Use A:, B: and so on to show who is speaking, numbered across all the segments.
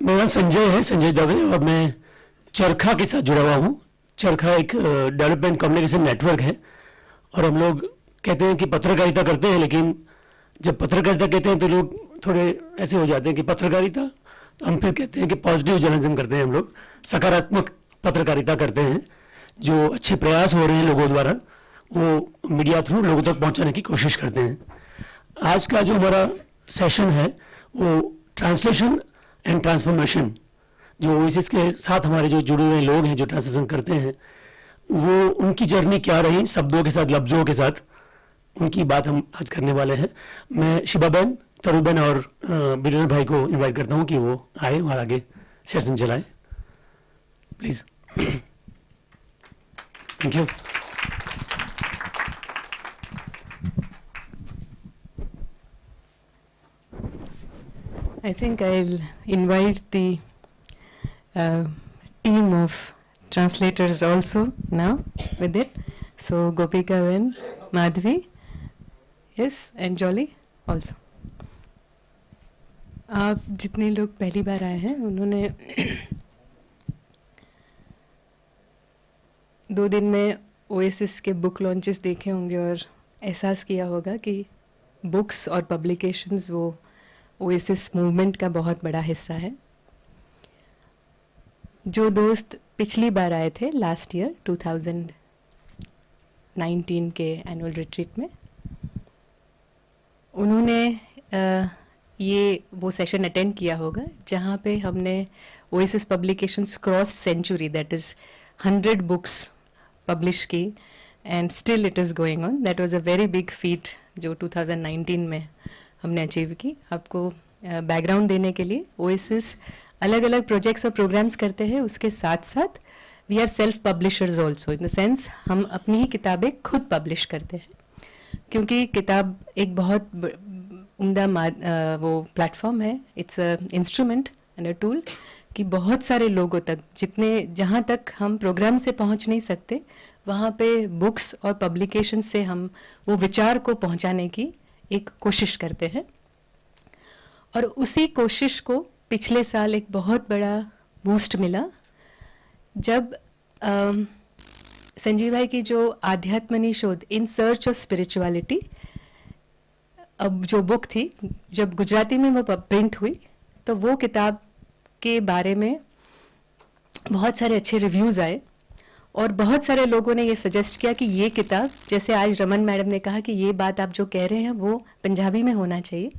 A: मेरा नाम संजय है, संजय दवे, और मैं चरखा के साथ जुड़ा हुआ हूँ। चरखा एक डेवलपमेंट कम्युनिकेशन नेटवर्क है, और हम लोग कहते हैं कि पत्रकारिता करते हैं, लेकिन जब पत्रकारिता कहते हैं तो लोग थोड़े ऐसे हो जाते हैं कि पत्रकारिता, तो हम फिर कहते हैं कि पॉजिटिव जर्नलिज्म करते हैं। हम लोग सकारात्मक पत्रकारिता करते हैं। जो अच्छे प्रयास हो रहे हैं लोगों द्वारा, वो मीडिया थ्रू लोगों तक पहुँचाने की कोशिश करते हैं। आज का जो हमारा सेशन है वो ट्रांसलेशन एंड ट्रांसफॉर्मेशन, जो ओएसिस के साथ हमारे जो जुड़े हुए लोग हैं जो ट्रांसलेशन करते हैं, वो उनकी जर्नी क्या रही शब्दों के साथ, लफ्ज़ों के साथ, उनकी बात हम आज करने वाले हैं। मैं शिबाबेन, तरुबेन और बिरेन भाई को इनवाइट करता हूँ कि वो आए और आगे सेशन चलाएं, please. Thank you.
B: I think I'll invite the team of translators also now with it. So Gopika Ben, Madhvi, yes, and Jolly also. आप जितने लोग पहली बार आए हैं उन्होंने 2 दिन में ओएसिस के बुक लॉन्चेस देखे होंगे और एहसास किया होगा कि बुक्स और पब्लिकेशंस वो ओएसिस मूवमेंट का बहुत बड़ा हिस्सा है। जो दोस्त पिछली बार आए थे लास्ट ईयर 2019 के एनुअल रिट्रीट में, उन्होंने ये वो सेशन अटेंड किया होगा जहाँ पे हमने Oasis publications cross century, that is 100 books publish की, and still it is going on. That was a very big feat जो 2019 में हमने अचीव की। आपको बैकग्राउंड देने के लिए, ओएसिस अलग अलग प्रोजेक्ट्स और प्रोग्राम्स करते हैं, उसके साथ साथ we are self publishers also, in the sense हम अपनी ही किताबें खुद पब्लिश करते हैं, क्योंकि किताब एक बहुत उम्दा वो प्लेटफॉर्म है, it's a instrument and a tool कि बहुत सारे लोगों तक, जहाँ तक हम प्रोग्राम से पहुँच नहीं सकते, वहाँ पे बुक्स और पब्लिकेशन से हम वो विचार को पहुँचाने की एक कोशिश करते हैं। और उसी कोशिश को पिछले साल एक बहुत बड़ा बूस्ट मिला जब संजीव भाई की जो आध्यात्मनी शोध इन सर्च ऑफ स्पिरिचुअलिटी, अब जो बुक थी, जब गुजराती में वो प्रिंट हुई तो वो किताब के बारे में बहुत सारे अच्छे रिव्यूज़ आए और बहुत सारे लोगों ने ये सजेस्ट किया कि ये किताब, जैसे आज रमन मैडम ने कहा कि ये बात आप जो कह रहे हैं वो पंजाबी में होना चाहिए।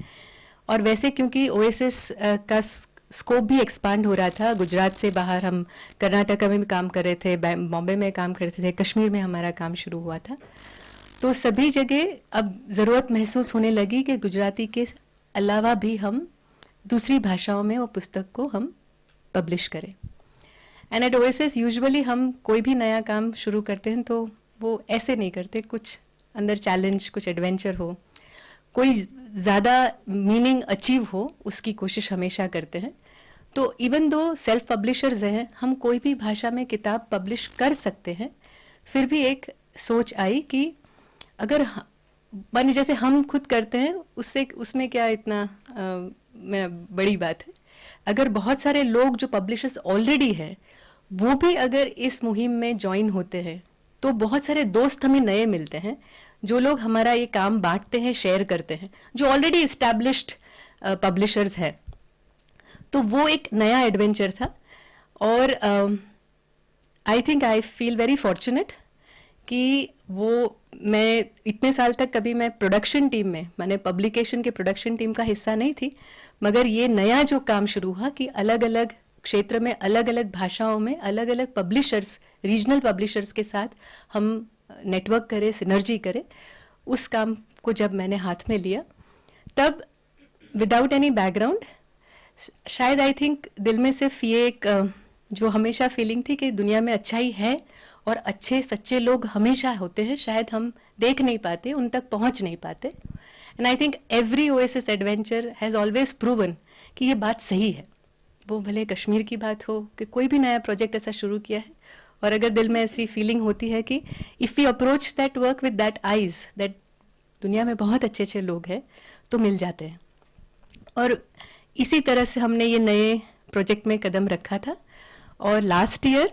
B: और वैसे क्योंकि ओएसिस का स्कोप भी एक्सपांड हो रहा था, गुजरात से बाहर हम कर्नाटका में भी काम कर रहे थे, बॉम्बे में काम करते थे, कश्मीर में हमारा काम शुरू हुआ था, तो सभी जगह अब ज़रूरत महसूस होने लगी कि गुजराती के अलावा भी हम दूसरी भाषाओं में वो पुस्तक को हम पब्लिश करें। एंड एट ओएसिस यूजुअली हम कोई भी नया काम शुरू करते हैं तो वो ऐसे नहीं करते, कुछ अंदर चैलेंज, कुछ एडवेंचर हो, कोई ज़्यादा मीनिंग अचीव हो, उसकी कोशिश हमेशा करते हैं। तो इवन दो सेल्फ पब्लिशर्स हैं, हम कोई भी भाषा में किताब पब्लिश कर सकते हैं, फिर भी एक सोच आई कि अगर माने जैसे हम खुद करते हैं उससे उसमें क्या इतना बड़ी बात है, अगर बहुत सारे लोग जो पब्लिशर्स ऑलरेडी हैं वो भी अगर इस मुहिम में ज्वाइन होते हैं तो बहुत सारे दोस्त हमें नए मिलते हैं, जो लोग हमारा ये काम बांटते हैं, शेयर करते हैं, जो ऑलरेडी इस्टेब्लिश्ड पब्लिशर्स हैं। तो वो एक नया एडवेंचर था और आई think I feel very fortunate कि वो मैं इतने साल तक कभी मैं प्रोडक्शन टीम में, मैंने पब्लिकेशन के प्रोडक्शन टीम का हिस्सा नहीं थी, मगर ये नया जो काम शुरू हुआ कि अलग अलग क्षेत्र में, अलग अलग भाषाओं में, अलग अलग पब्लिशर्स, रीजनल पब्लिशर्स के साथ हम नेटवर्क करें, सिनर्जी करें, उस काम को जब मैंने हाथ में लिया तब विदाउट एनी बैकग्राउंड, शायद आई थिंक दिल में सिर्फ ये एक जो हमेशा फीलिंग थी कि दुनिया में अच्छाई है और अच्छे सच्चे लोग हमेशा होते हैं, शायद हम देख नहीं पाते, उन तक पहुंच नहीं पाते। And I think every oasis adventure has always proven कि ये बात सही है, वो भले कश्मीर की बात हो कि कोई भी नया प्रोजेक्ट ऐसा शुरू किया है, और अगर दिल में ऐसी फीलिंग होती है कि if we approach that work with that eyes, that दुनिया में बहुत अच्छे अच्छे लोग हैं, तो मिल जाते हैं। और इसी तरह से हमने ये नए प्रोजेक्ट में कदम रखा था। और लास्ट ईयर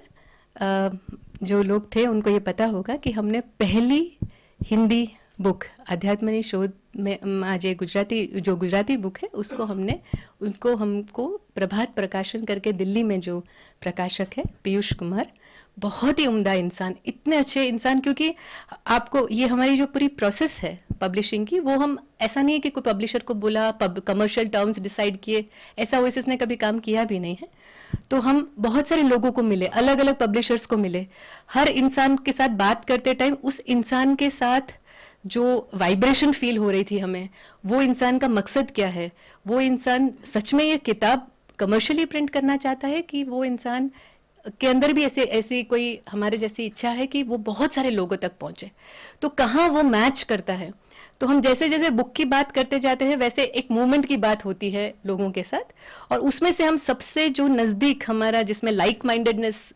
B: जो लोग थे उनको ये पता होगा कि हमने पहली हिंदी बुक अध्यात्मनी शोध में आज ये गुजराती बुक है उसको हमको प्रभात प्रकाशन करके दिल्ली में जो प्रकाशक है पीयूष कुमार, बहुत ही उम्दा इंसान, इतने अच्छे इंसान, क्योंकि आपको ये हमारी जो पूरी प्रोसेस है पब्लिशिंग की, वो हम ऐसा नहीं है कि कोई पब्लिशर को बोला कमर्शियल टर्म्स डिसाइड किए, ऐसा ओएसिस ने कभी काम किया भी नहीं है। तो हम बहुत सारे लोगों को मिले, अलग अलग पब्लिशर्स को मिले, हर इंसान के साथ बात करते टाइम उस इंसान के साथ जो वाइब्रेशन फील हो रही थी हमें, वो इंसान का मकसद क्या है, वो इंसान सच में ये किताब कमर्शियली प्रिंट करना चाहता है कि वो इंसान के अंदर भी ऐसी कोई हमारे जैसी इच्छा है कि वो बहुत सारे लोगों तक पहुंचे, तो कहाँ वो मैच करता है। तो हम जैसे जैसे बुक की बात करते जाते हैं वैसे एक मूवमेंट की बात होती है लोगों के साथ, और उसमें से हम सबसे जो नज़दीक हमारा जिसमें लाइक माइंडेडनेस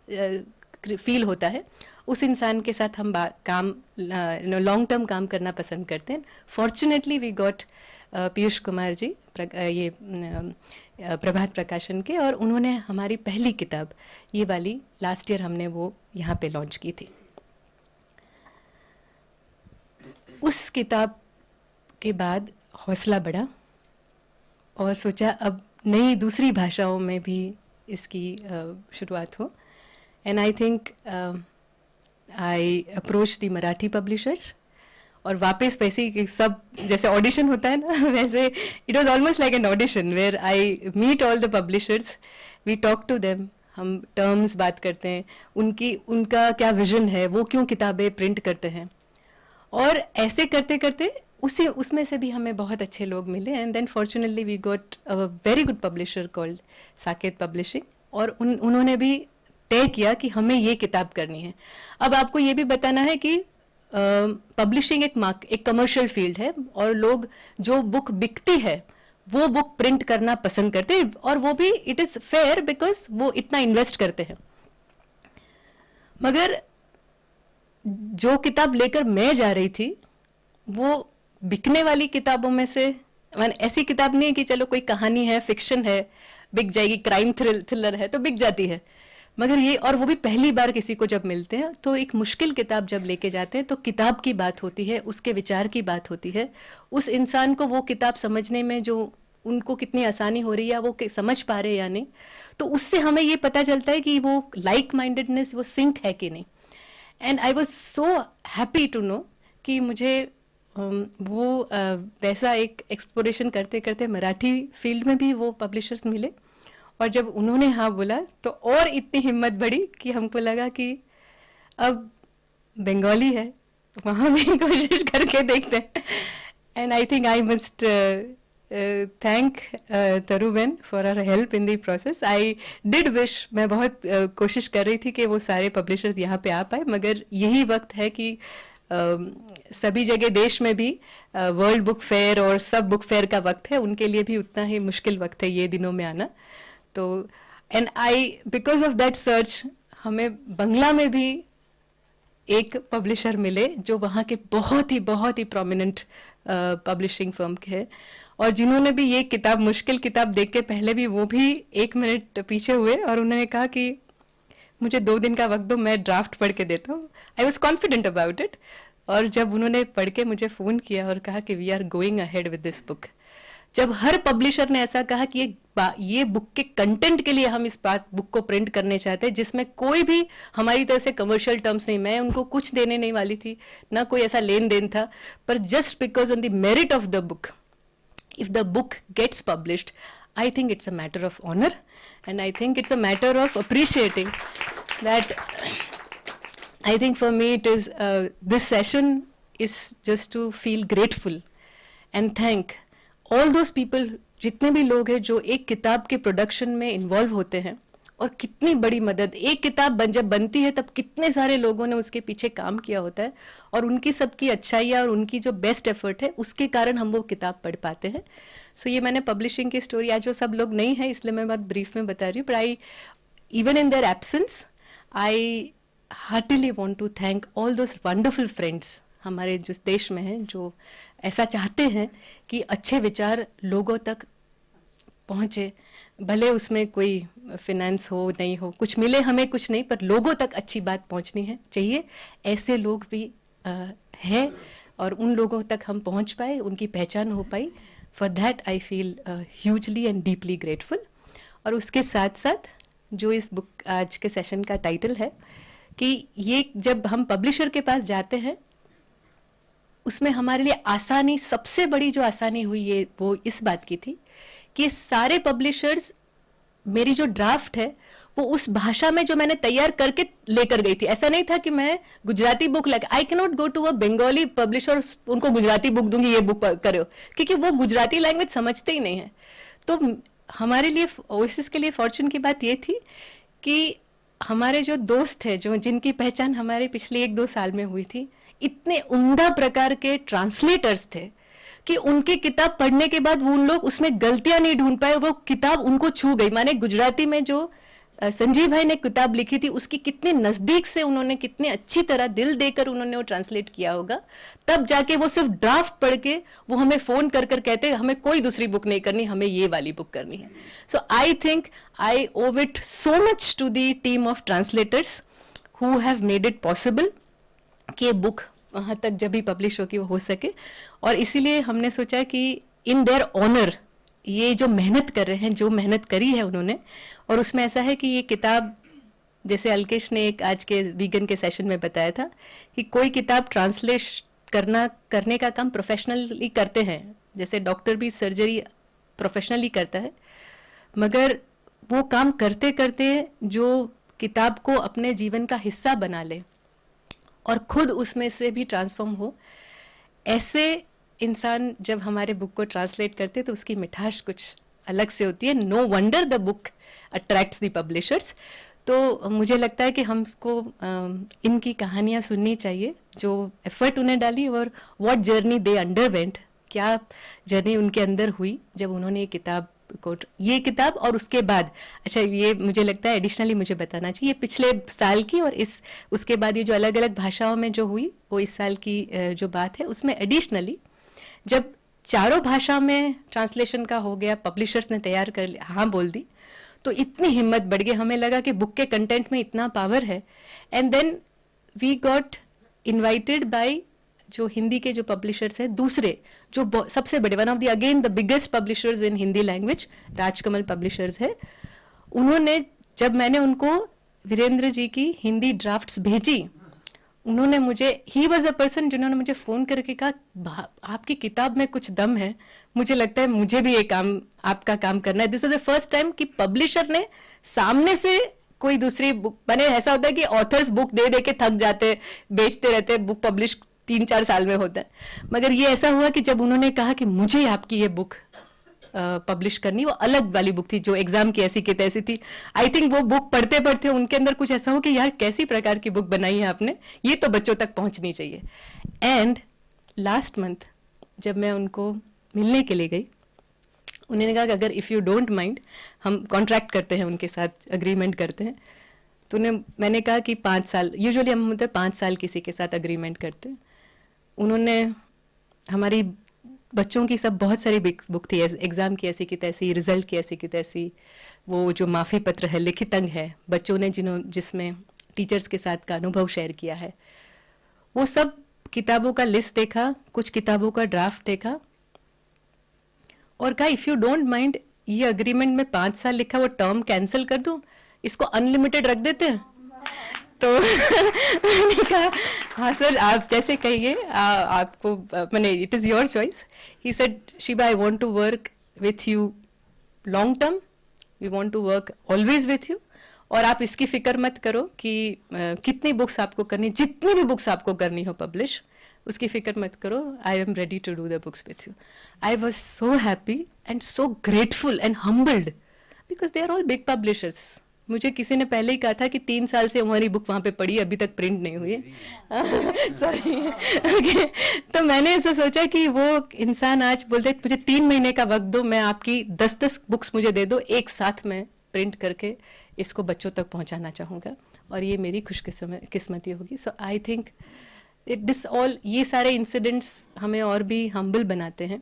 B: फील होता है उस इंसान के साथ हम काम लॉन्ग टर्म काम करना पसंद करते हैं। Fortunately we got Piyush Kumar ji ये प्रभात प्रकाशन के, और उन्होंने हमारी पहली किताब ये वाली लास्ट ईयर हमने वो यहाँ पे लॉन्च की थी। उस किताब के बाद हौसला बढ़ा और सोचा अब नई दूसरी भाषाओं में भी इसकी शुरुआत हो, and I think I approach the Marathi publishers, और वापस वैसे ही सब जैसे ऑडिशन होता है ना वैसे it was almost like an audition where I meet all the publishers, we talk to them, हम टर्म्स बात करते हैं, उनका क्या विजन है, वो क्यों किताबें प्रिंट करते हैं, और ऐसे करते करते उसमें से भी हमें बहुत अच्छे लोग मिले, and then fortunately we got a very good publisher called Saket publishing, और उन्होंने भी तय किया कि हमें ये किताब करनी है। अब आपको ये भी बताना है कि पब्लिशिंग एक कमर्शियल फील्ड है, और लोग जो बुक बिकती है वो बुक प्रिंट करना पसंद करते हैं, और वो भी इट इज़ फेयर बिकॉज वो इतना इन्वेस्ट करते हैं। मगर जो किताब लेकर मैं जा रही थी वो बिकने वाली किताबों में से, ऐसी किताब नहीं है कि चलो कोई कहानी है, फिक्शन है, बिक जाएगी, क्राइम थ्रिलर है तो बिक जाती है, मगर ये, और वो भी पहली बार किसी को जब मिलते हैं, तो एक मुश्किल किताब जब लेके जाते हैं तो किताब की बात होती है, उसके विचार की बात होती है, उस इंसान को वो किताब समझने में जो उनको कितनी आसानी हो रही है, वो समझ पा रहे या नहीं, तो उससे हमें ये पता चलता है कि वो लाइक माइंडेडनेस वो सिंक है कि नहीं। And I was so happy to know कि मुझे वो वैसा एक एक्सप्लोरेशन करते करते मराठी फील्ड में भी वो पब्लिशर्स मिले, और जब उन्होंने हाँ बोला तो और इतनी हिम्मत बढ़ी कि हमको लगा कि अब बंगाली है, वहाँ भी कोशिश करके देखते हैं। And I think I must thank Taruben for our help in the process. I did wish, मैं बहुत कोशिश कर रही थी कि वो सारे पब्लिशर्स यहाँ पे आ पाए, मगर यही वक्त है कि सभी जगह देश में भी वर्ल्ड बुक फेयर और सब बुक फेयर का वक्त है, उनके लिए भी उतना ही मुश्किल वक्त है ये दिनों में आना। तो and I because of that search हमें बंगला में भी एक पब्लिशर मिले जो वहाँ के बहुत ही प्रोमिनेंट पब्लिशिंग फर्म के हैं, और जिन्होंने भी ये किताब, मुश्किल किताब देख के पहले भी वो भी 1 मिनट पीछे हुए, और उन्होंने कहा कि मुझे 2 दिन का वक्त दो, मैं ड्राफ्ट पढ़ के देता हूँ। I was confident about it, और जब उन्होंने पढ़ के मुझे फ़ोन किया और कहा कि we are going ahead with this book, जब हर पब्लिशर ने ऐसा कहा कि ये बुक के कंटेंट के लिए हम इस बुक को प्रिंट करने चाहते हैं, जिसमें कोई भी हमारी तरफ से कमर्शियल टर्म्स नहीं, मैं उनको कुछ देने नहीं वाली थी, ना कोई ऐसा लेन देन था, पर just because on the merit of the book, if the book gets published, I think it's a matter of honor, and I think it's a matter of appreciating that. I think for me it is this session is just to feel grateful and thank all those people, जितने भी लोग हैं जो एक किताब के production में involve होते हैं, और कितनी बड़ी मदद, एक किताब जब बनती है तब कितने सारे लोगों ने उसके पीछे काम किया होता है, और उनकी सबकी अच्छाइयाँ और उनकी जो बेस्ट एफर्ट है उसके कारण हम वो किताब पढ़ पाते हैं। सो ये मैंने पब्लिशिंग की स्टोरी, आज वो सब लोग नहीं है इसलिए मैं बात ब्रीफ में बता रही हूँ, but I even in their absence I heartily want to thank all those wonderful friends हमारे जो देश में हैं, जो ऐसा चाहते हैं कि अच्छे विचार लोगों तक पहुँचे, भले उसमें कोई फिनेंस हो नहीं हो, कुछ मिले हमें कुछ नहीं, पर लोगों तक अच्छी बात पहुंचनी है चाहिए। ऐसे लोग भी हैं और उन लोगों तक हम पहुंच पाए, उनकी पहचान हो पाई। For that I feel hugely and deeply grateful. और उसके साथ साथ जो इस बुक आज के सेशन का टाइटल है कि ये जब हम पब्लिशर के पास जाते हैं, उसमें हमारे लिए आसानी, सबसे बड़ी जो आसानी हुई ये वो इस बात की थी कि सारे पब्लिशर्स मेरी जो ड्राफ्ट है वो उस भाषा में जो मैंने तैयार करके लेकर गई थी। ऐसा नहीं था कि मैं Gujarati book like I can not go to a Bengali publisher, उनको गुजराती बुक दूंगी ये बुक करो, क्योंकि वो गुजराती लैंग्वेज समझते ही नहीं है। तो हमारे लिए ओएसिस के लिए फॉर्चून की बात ये थी कि हमारे जो दोस्त थे, जो जिनकी पहचान हमारे पिछले 1-2 साल में हुई थी, इतने उम्दा प्रकार के ट्रांसलेटर्स थे कि उनकी किताब पढ़ने के बाद वो उन लोग उसमें गलतियां नहीं ढूंढ पाए, वो किताब उनको छू गई। माने गुजराती में जो संजीव भाई ने किताब लिखी थी उसकी कितने नजदीक से उन्होंने, कितने अच्छी तरह दिल देकर उन्होंने वो ट्रांसलेट किया होगा, तब जाके वो सिर्फ ड्राफ्ट पढ़ के वो हमें फोन कर कर कहते हमें कोई दूसरी बुक नहीं करनी, हमें ये वाली बुक करनी है। So I think I owe it so much to the team of translators who have made it possible कि बुक वहाँ तक जब भी पब्लिश होगी वो हो सके। और इसीलिए हमने सोचा कि इन देयर ऑनर ये जो मेहनत कर रहे हैं, जो मेहनत करी है उन्होंने, और उसमें ऐसा है कि ये किताब, जैसे अलकेश ने एक आज के वीगन के सेशन में बताया था कि कोई किताब ट्रांसलेट करने का काम प्रोफेशनली करते हैं, जैसे डॉक्टर भी सर्जरी प्रोफेशनली करता है, मगर वो काम करते करते जो किताब को अपने जीवन का हिस्सा बना ले और खुद उसमें से भी ट्रांसफॉर्म हो, ऐसे इंसान जब हमारे बुक को ट्रांसलेट करते तो उसकी मिठास कुछ अलग से होती है। No wonder the book attracts the publishers. तो मुझे लगता है कि हमको इनकी कहानियाँ सुननी चाहिए, जो एफर्ट उन्हें डाली और व्हाट जर्नी दे अंडरवेंट, क्या जर्नी उनके अंदर हुई जब उन्होंने ये किताब और उसके बाद, अच्छा ये मुझे लगता है एडिशनली मुझे बताना चाहिए, पिछले साल की और उसके बाद ये जो अलग अलग भाषाओं में जो हुई वो इस साल की जो बात है, उसमें एडिशनली जब चारों भाषा में ट्रांसलेशन का हो गया, पब्लिशर्स ने तैयार कर लिया, हाँ बोल दी, तो इतनी हिम्मत बढ़ गई, हमें लगा कि बुक के कंटेंट में इतना पावर है। And then we got invited by जो हिंदी के जो पब्लिशर्स हैं, दूसरे जो सबसे बड़े, one of the again the biggest publishers in Hindi language, Rajkamal publishers है। उन्होंने, जब मैंने उनको वीरेंद्र जी की हिंदी ड्राफ्ट्स भेजी, उन्होंने मुझे, ही वॉज अ पर्सन जिन्होंने मुझे फ़ोन करके कहा आपकी किताब में कुछ दम है, मुझे लगता है मुझे भी ये काम, आपका काम करना है। This is the first time कि पब्लिशर ने सामने से कोई दूसरी बुक, मैंने ऐसा होता है कि ऑथर्स बुक दे दे के थक जाते, बेचते रहते, बुक पब्लिश 3-4 साल में होता है, मगर ये ऐसा हुआ कि जब उन्होंने कहा कि मुझे आपकी ये बुक पब्लिश करनी, वो अलग वाली बुक थी जो एग्जाम की ऐसी की तैसी थी। आई थिंक वो बुक पढ़ते पढ़ते उनके अंदर कुछ ऐसा हो कि यार कैसी प्रकार की बुक बनाई है आपने, ये तो बच्चों तक पहुंचनी चाहिए। एंड लास्ट मंथ जब मैं उनको मिलने के लिए गई, उन्होंने कहा कि अगर इफ़ यू डोंट माइंड, हम कॉन्ट्रैक्ट करते हैं उनके साथ, अग्रीमेंट करते हैं, तो मैंने कहा कि 5 साल, यूजुअली हम मतलब 5 साल किसी के साथ अग्रीमेंट करते हैं। उन्होंने हमारी बच्चों की सब बहुत सारी बुक थी, एग्ज़ाम की ऐसी की तैसी, रिजल्ट की ऐसी की तैसी, वो जो माफ़ी पत्र है, लिखित अंग है, बच्चों ने जिसमें टीचर्स के साथ का अनुभव शेयर किया है, वो सब किताबों का लिस्ट देखा, कुछ किताबों का ड्राफ्ट देखा और कहा इफ़ यू डोंट माइंड, ये अग्रीमेंट में 5 साल लिखा वो टर्म कैंसिल कर दूं, इसको अनलिमिटेड रख देते हैं। तो मैंने कहा हाँ सर, आप जैसे कहिए, आपको मैंने, it is your choice. He said Shiba, I want to work with you long term, we want to work always with you, और आप इसकी फिक्र मत करो कि कितनी बुक्स आपको करनी, जितनी भी बुक्स आपको करनी हो पब्लिश, उसकी फिक्र मत करो, I am ready to do the books with you. I was so happy and so grateful and humbled because they are all big publishers. मुझे किसी ने पहले ही कहा था कि 3 साल से हमारी बुक वहाँ पे पड़ी, अभी तक प्रिंट नहीं हुई है। सॉरी। ओके, तो मैंने ऐसा सोचा कि वो इंसान आज बोलते मुझे 3 महीने का वक्त दो, मैं आपकी 10-10 बुक्स मुझे दे दो, एक साथ में प्रिंट करके इसको बच्चों तक पहुँचाना चाहूँगा, और ये मेरी खुशकिस्मती होगी। सो आई थिंक दिस ऑल, ये सारे इंसिडेंट्स हमें और भी हम्बल बनाते हैं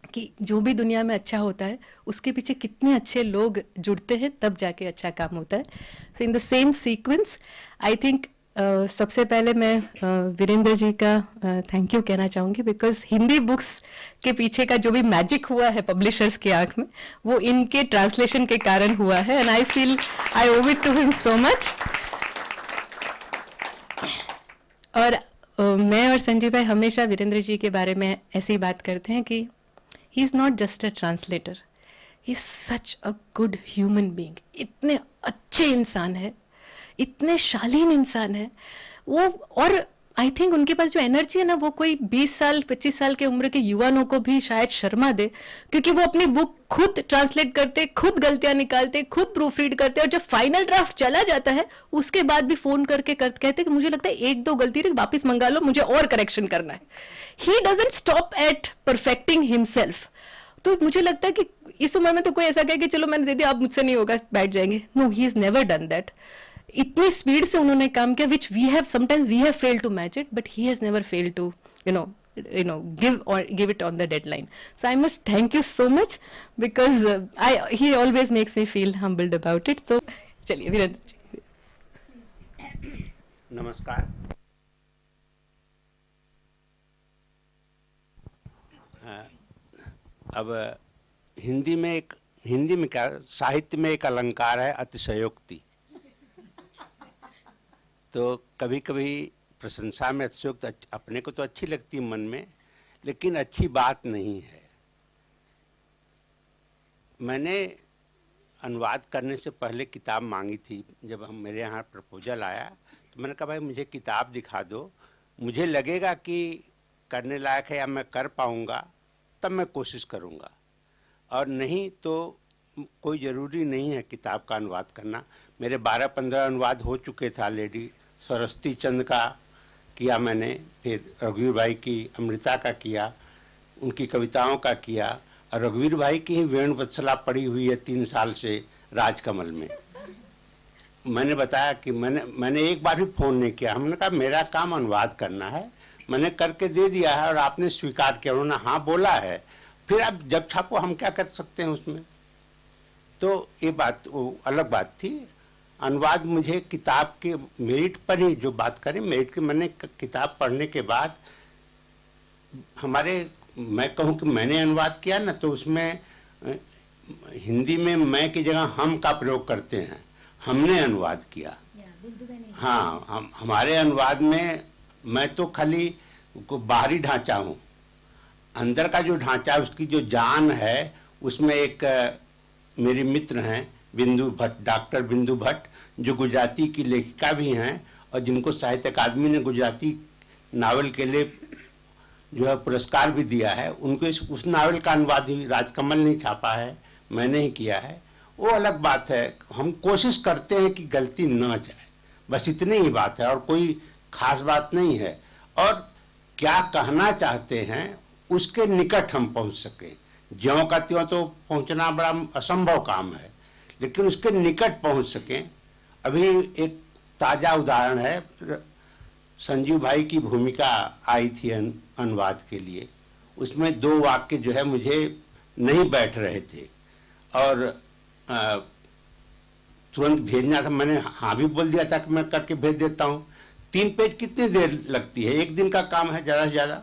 B: कि जो भी दुनिया में अच्छा होता है उसके पीछे कितने अच्छे लोग जुड़ते हैं, तब जाके अच्छा काम होता है. So in the same sequence I think सबसे पहले मैं वीरेंद्र जी का थैंक यू कहना चाहूँगी, बिकॉज हिंदी बुक्स के पीछे का जो भी मैजिक हुआ है पब्लिशर्स की आंख में, वो इनके ट्रांसलेशन के कारण हुआ है. And I feel I owe it to him so much. और मैं और संजीव भाई हमेशा वीरेंद्र जी के बारे में ऐसी बात करते हैं कि he is not just a translator, he is such a good human being. इतने अच्छे इंसान है, इतने शालीन इंसान है वो. और आई थिंक उनके पास जो एनर्जी है ना, वो कोई 20 साल 25 साल के उम्र के युवाओं को भी शायद शर्मा दे, क्योंकि वो अपनी बुक खुद ट्रांसलेट करते, खुद गलतियां निकालते, खुद प्रूफ रीड करते, और जब फाइनल ड्राफ्ट चला जाता है उसके बाद भी फोन करके कहते कि मुझे लगता है 1-2 गलती रही, वापस मंगा लो, मुझे और करेक्शन करना है. He doesn't stop at perfecting himself. तो मुझे लगता है कि इस उम्र में तो कोई ऐसा कहे कि चलो मैंने दे दिया, अब मुझसे नहीं होगा, बैठ जाएंगे. No, he is never done that. इतनी स्पीड से उन्होंने काम किया, which we have sometimes we have failed to match it, but he has never failed to give it on the deadline. So I must thank you so much, because he always makes me feel humbled about it. So चलिए वीरेंद्र जी.
C: नमस्कार. अब हिंदी में क्या, साहित्य में एक अलंकार है अतिशयोक्ति. तो कभी कभी प्रशंसा में अतिशयोक्ति अपने को तो अच्छी लगती है मन में, लेकिन अच्छी बात नहीं है. मैंने अनुवाद करने से पहले किताब मांगी थी. जब हम मेरे यहाँ प्रपोजल आया तो मैंने कहा भाई मुझे किताब दिखा दो, मुझे लगेगा कि करने लायक है या मैं कर पाऊँगा, तब मैं कोशिश करूँगा, और नहीं तो कोई ज़रूरी नहीं है किताब का अनुवाद करना. मेरे 12-15 अनुवाद हो चुके थे ऑलरेडी. सरस्वती चंद का किया मैंने, फिर रघुवीर भाई की अमृता का किया, उनकी कविताओं का किया, और रघुवीर भाई की ही वेणुवत्सला पड़ी हुई है 3 साल से राजकमल में. मैंने बताया कि मैंने एक बार भी फ़ोन नहीं किया. हमने कहा मेरा काम अनुवाद करना है, मैंने करके दे दिया है और आपने स्वीकार किया. उन्होंने हाँ बोला है, फिर आप जब छापो हम क्या कर सकते हैं उसमें. तो ये बात वो अलग बात थी. अनुवाद मुझे किताब के मेरिट पर ही जो बात करें, मेरिट की, मैंने किताब पढ़ने के बाद मैं कहूँ कि मैंने अनुवाद किया ना, तो उसमें हिंदी में मैं की जगह हम का प्रयोग करते हैं. हमने अनुवाद किया. हाँ, हमारे अनुवाद में मैं तो खाली बाहरी ढांचा हूँ, अंदर का जो ढांचा, उसकी जो जान है, उसमें एक मेरी मित्र हैं बिंदु भट्ट, डॉक्टर बिंदु भट्ट, जो गुजराती की लेखिका भी हैं और जिनको साहित्य अकादमी ने गुजराती नावल के लिए जो है पुरस्कार भी दिया है. उनको उस नावल का अनुवाद ही राजकमल ने छापा है, मैंने ही किया है. वो अलग बात है. हम कोशिश करते हैं कि गलती न जाए, बस इतनी ही बात है, और कोई खास बात नहीं है. और क्या कहना चाहते हैं उसके निकट हम पहुंच सकें. ज्यों का त्यों तो पहुंचना बड़ा असंभव काम है, लेकिन उसके निकट पहुंच सकें. अभी एक ताज़ा उदाहरण है, संजीव भाई की भूमिका आई थी अनुवाद के लिए. उसमें 2 वाक्य जो है मुझे नहीं बैठ रहे थे और तुरंत भेजना था. मैंने हाँ भी बोल दिया था कि मैं करके भेज देता हूँ. 3 पेज कितनी देर लगती है, 1 दिन का काम है ज़्यादा से ज़्यादा.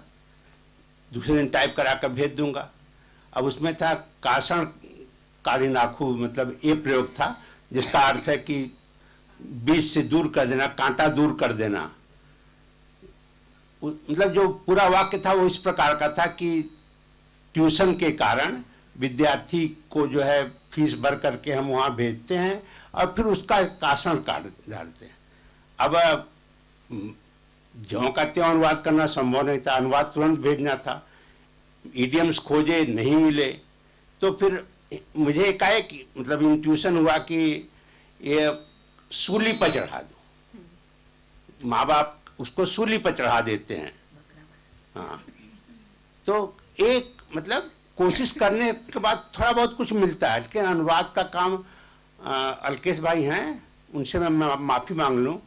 C: दूसरे दिन टाइप करा कर भेज दूंगा. अब उसमें था काषण कारिनाखू, मतलब ये प्रयोग था जिसका अर्थ है कि बीज से दूर कर देना, कांटा दूर कर देना. मतलब जो पूरा वाक्य था वो इस प्रकार का था कि ट्यूशन के कारण विद्यार्थी को जो है फीस भर करके हम वहाँ भेजते हैं और फिर उसका काषण काट डालते हैं. अब ज्यों का त्यों अनुवाद करना संभव नहीं था, अनुवाद तुरंत भेजना था. इडियम्स खोजे, नहीं मिले, तो फिर मुझे एकाएक मतलब इंट्यूशन हुआ कि ये सूली पर चढ़ा दो. माँ बाप उसको सूली पर चढ़ा देते हैं. हाँ, तो एक मतलब कोशिश करने के बाद थोड़ा बहुत कुछ मिलता है. लेकिन अनुवाद का काम अलकेश भाई हैं, उनसे मैं माफ़ी मांग लूँ.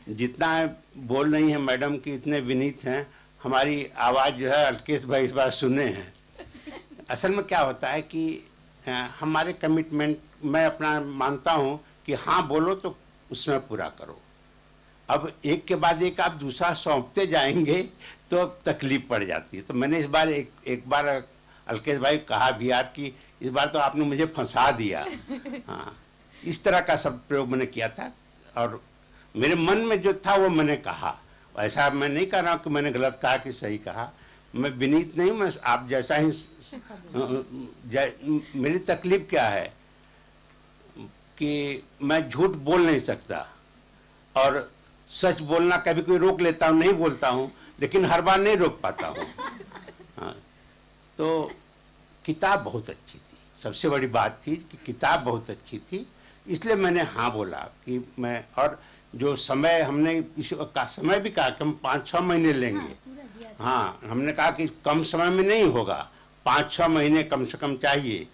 C: जितना बोल रही हैं मैडम कि इतने विनीत हैं, हमारी आवाज़ जो है अलकेश भाई इस बार सुने हैं. असल में क्या होता है कि हमारे कमिटमेंट, मैं अपना मानता हूँ कि हाँ बोलो तो उसमें पूरा करो। अब एक के बाद एक आप दूसरा सौंपते जाएंगे तो अब तकलीफ पड़ जाती है। तो मैंने इस बार एक बार अलकेश भाई कहा भी यार कि इस बार तो आपने मुझे फंसा दिया। हाँ, इस तरह का सब प्रयोग मैंने किया था और मेरे मन में जो था वो मैंने कहा। ऐसा मैं नहीं कह रहा हूँ कि मैंने गलत कहा कि सही कहा। मैं विनीत नहीं, मैं आप जैसा ही मेरी तकलीफ क्या है कि मैं झूठ बोल नहीं सकता और सच बोलना कभी कोई रोक लेता हूँ, नहीं बोलता हूँ, लेकिन हर बार नहीं रोक पाता हूँ। हाँ, तो किताब बहुत अच्छी थी, सबसे बड़ी बात थी कि किताब बहुत अच्छी थी, इसलिए मैंने हाँ बोला कि मैं, और जो समय हमने इसका समय भी कहा कि हम 5-6 महीने लेंगे। हाँ, हमने कहा कि कम समय में नहीं होगा, 5-6 महीने कम से कम चाहिए।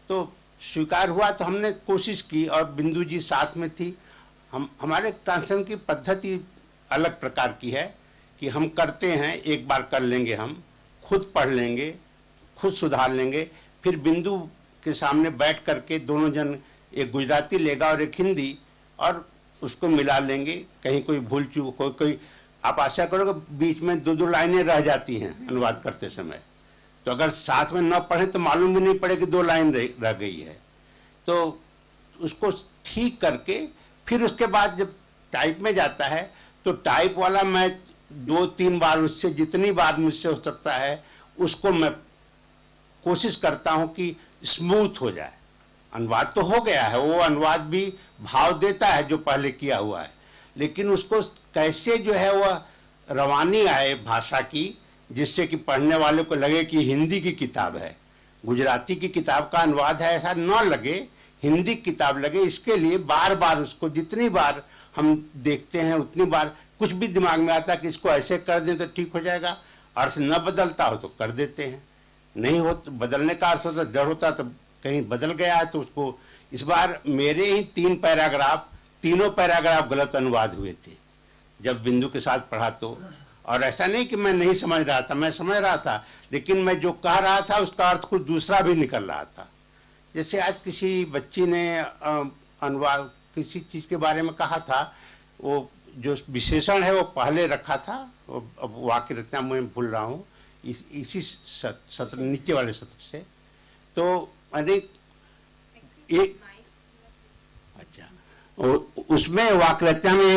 C: तो स्वीकार हुआ, तो हमने कोशिश की और बिंदु जी साथ में थी। हमारे ट्रांसलेशन की पद्धति अलग प्रकार की है कि हम करते हैं, एक बार कर लेंगे, हम खुद पढ़ लेंगे, खुद सुधार लेंगे, फिर बिंदु के सामने बैठ करके दोनों जन, एक गुजराती लेगा और एक हिंदी, और उसको मिला लेंगे। कहीं कोई भूल चूक, कोई आप आशा करोगे बीच में 2-2 लाइनें रह जाती हैं अनुवाद करते समय, तो अगर साथ में न पढ़े तो मालूम भी नहीं पड़े कि 2 लाइन रह गई है। तो उसको ठीक करके फिर उसके बाद जब टाइप में जाता है तो टाइप वाला मैं 2-3 बार, उससे जितनी बार मुझसे हो सकता है उसको मैं कोशिश करता हूं कि स्मूथ हो जाए। अनुवाद तो हो गया है, वो अनुवाद भी भाव देता है जो पहले किया हुआ है, लेकिन उसको कैसे जो है वह रवानी आए भाषा की, जिससे कि पढ़ने वाले को लगे कि हिंदी की किताब है, गुजराती की किताब का अनुवाद है, ऐसा न लगे, हिंदी किताब लगे। इसके लिए बार बार उसको जितनी बार हम देखते हैं उतनी बार कुछ भी दिमाग में आता है कि इसको ऐसे कर दें तो ठीक हो जाएगा, अर्थ न बदलता हो तो कर देते हैं, नहीं हो तो बदलने का अर्थ होता, डर होता तो कहीं बदल गया है तो उसको। इस बार मेरे ही 3 पैराग्राफ, तीनों पैराग्राफ गलत अनुवाद हुए थे जब बिंदु के साथ पढ़ा तो। और ऐसा नहीं कि मैं नहीं समझ रहा था, मैं समझ रहा था, लेकिन मैं जो कह रहा था उसका अर्थ कुछ दूसरा भी निकल रहा था। जैसे आज किसी बच्ची ने अनुवाद किसी चीज़ के बारे में कहा था, वो जो विशेषण है वो पहले रखा था, अब वाक्य रचना मैं भूल रहा हूँ, इसी सत्र नीचे वाले सत्र से। तो मैंने एक, अच्छा, उसमें वाक्य रचना में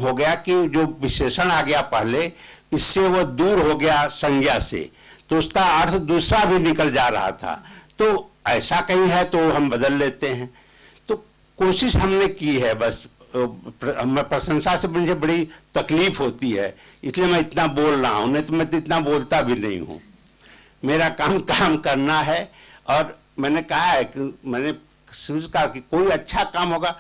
C: हो गया कि जो विशेषण आ गया पहले, इससे वो दूर हो गया संज्ञा से, तो उसका अर्थ दूसरा भी निकल जा रहा था। तो ऐसा कहीं है तो हम बदल लेते हैं। तो कोशिश हमने की है, बस मैं प्रशंसा से मुझे बड़ी तकलीफ होती है, इसलिए मैं इतना बोल रहा हूँ, नहीं तो मैं तो इतना बोलता भी नहीं हूँ। मेरा काम करना है, और मैंने कहा है कि मैंने शुरू से कहा कि कोई अच्छा काम होगा।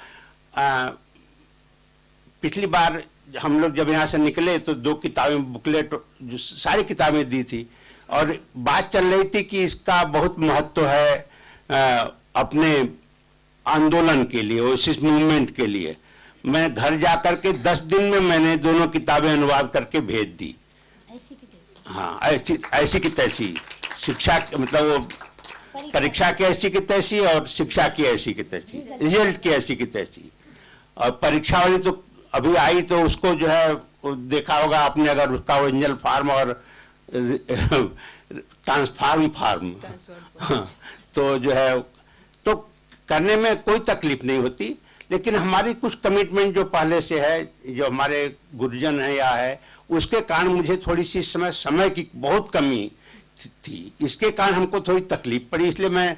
C: पिछली बार हम लोग जब यहाँ से निकले तो 2 किताबें, बुकलेट, जो सारी किताबें दी थी, और बात चल रही थी कि इसका बहुत महत्व है अपने आंदोलन के लिए, ओसिस मूवमेंट के लिए। मैं घर जाकर के 10 दिन में मैंने दोनों किताबें अनुवाद करके भेज दी। ऐसी की तैसी। हाँ, ऐसी की तैसी, शिक्षा मतलब वो परीक्षा की ऐसी की तैसी और शिक्षा की ऐसी की तैसी, रिजल्ट की ऐसी की तैसी। और परीक्षा वाली तो अभी आई, तो उसको जो है देखा होगा आपने, अगर उसका ओरिजिनल फार्म और ट्रांसफार्म फार्म, हाँ, तो जो है तो करने में कोई तकलीफ नहीं होती। लेकिन हमारी कुछ कमिटमेंट जो पहले से है, जो हमारे गुरुजन है या है, उसके कारण मुझे थोड़ी सी समय की बहुत कमी थी, इसके कारण हमको थोड़ी तकलीफ पड़ी, इसलिए मैं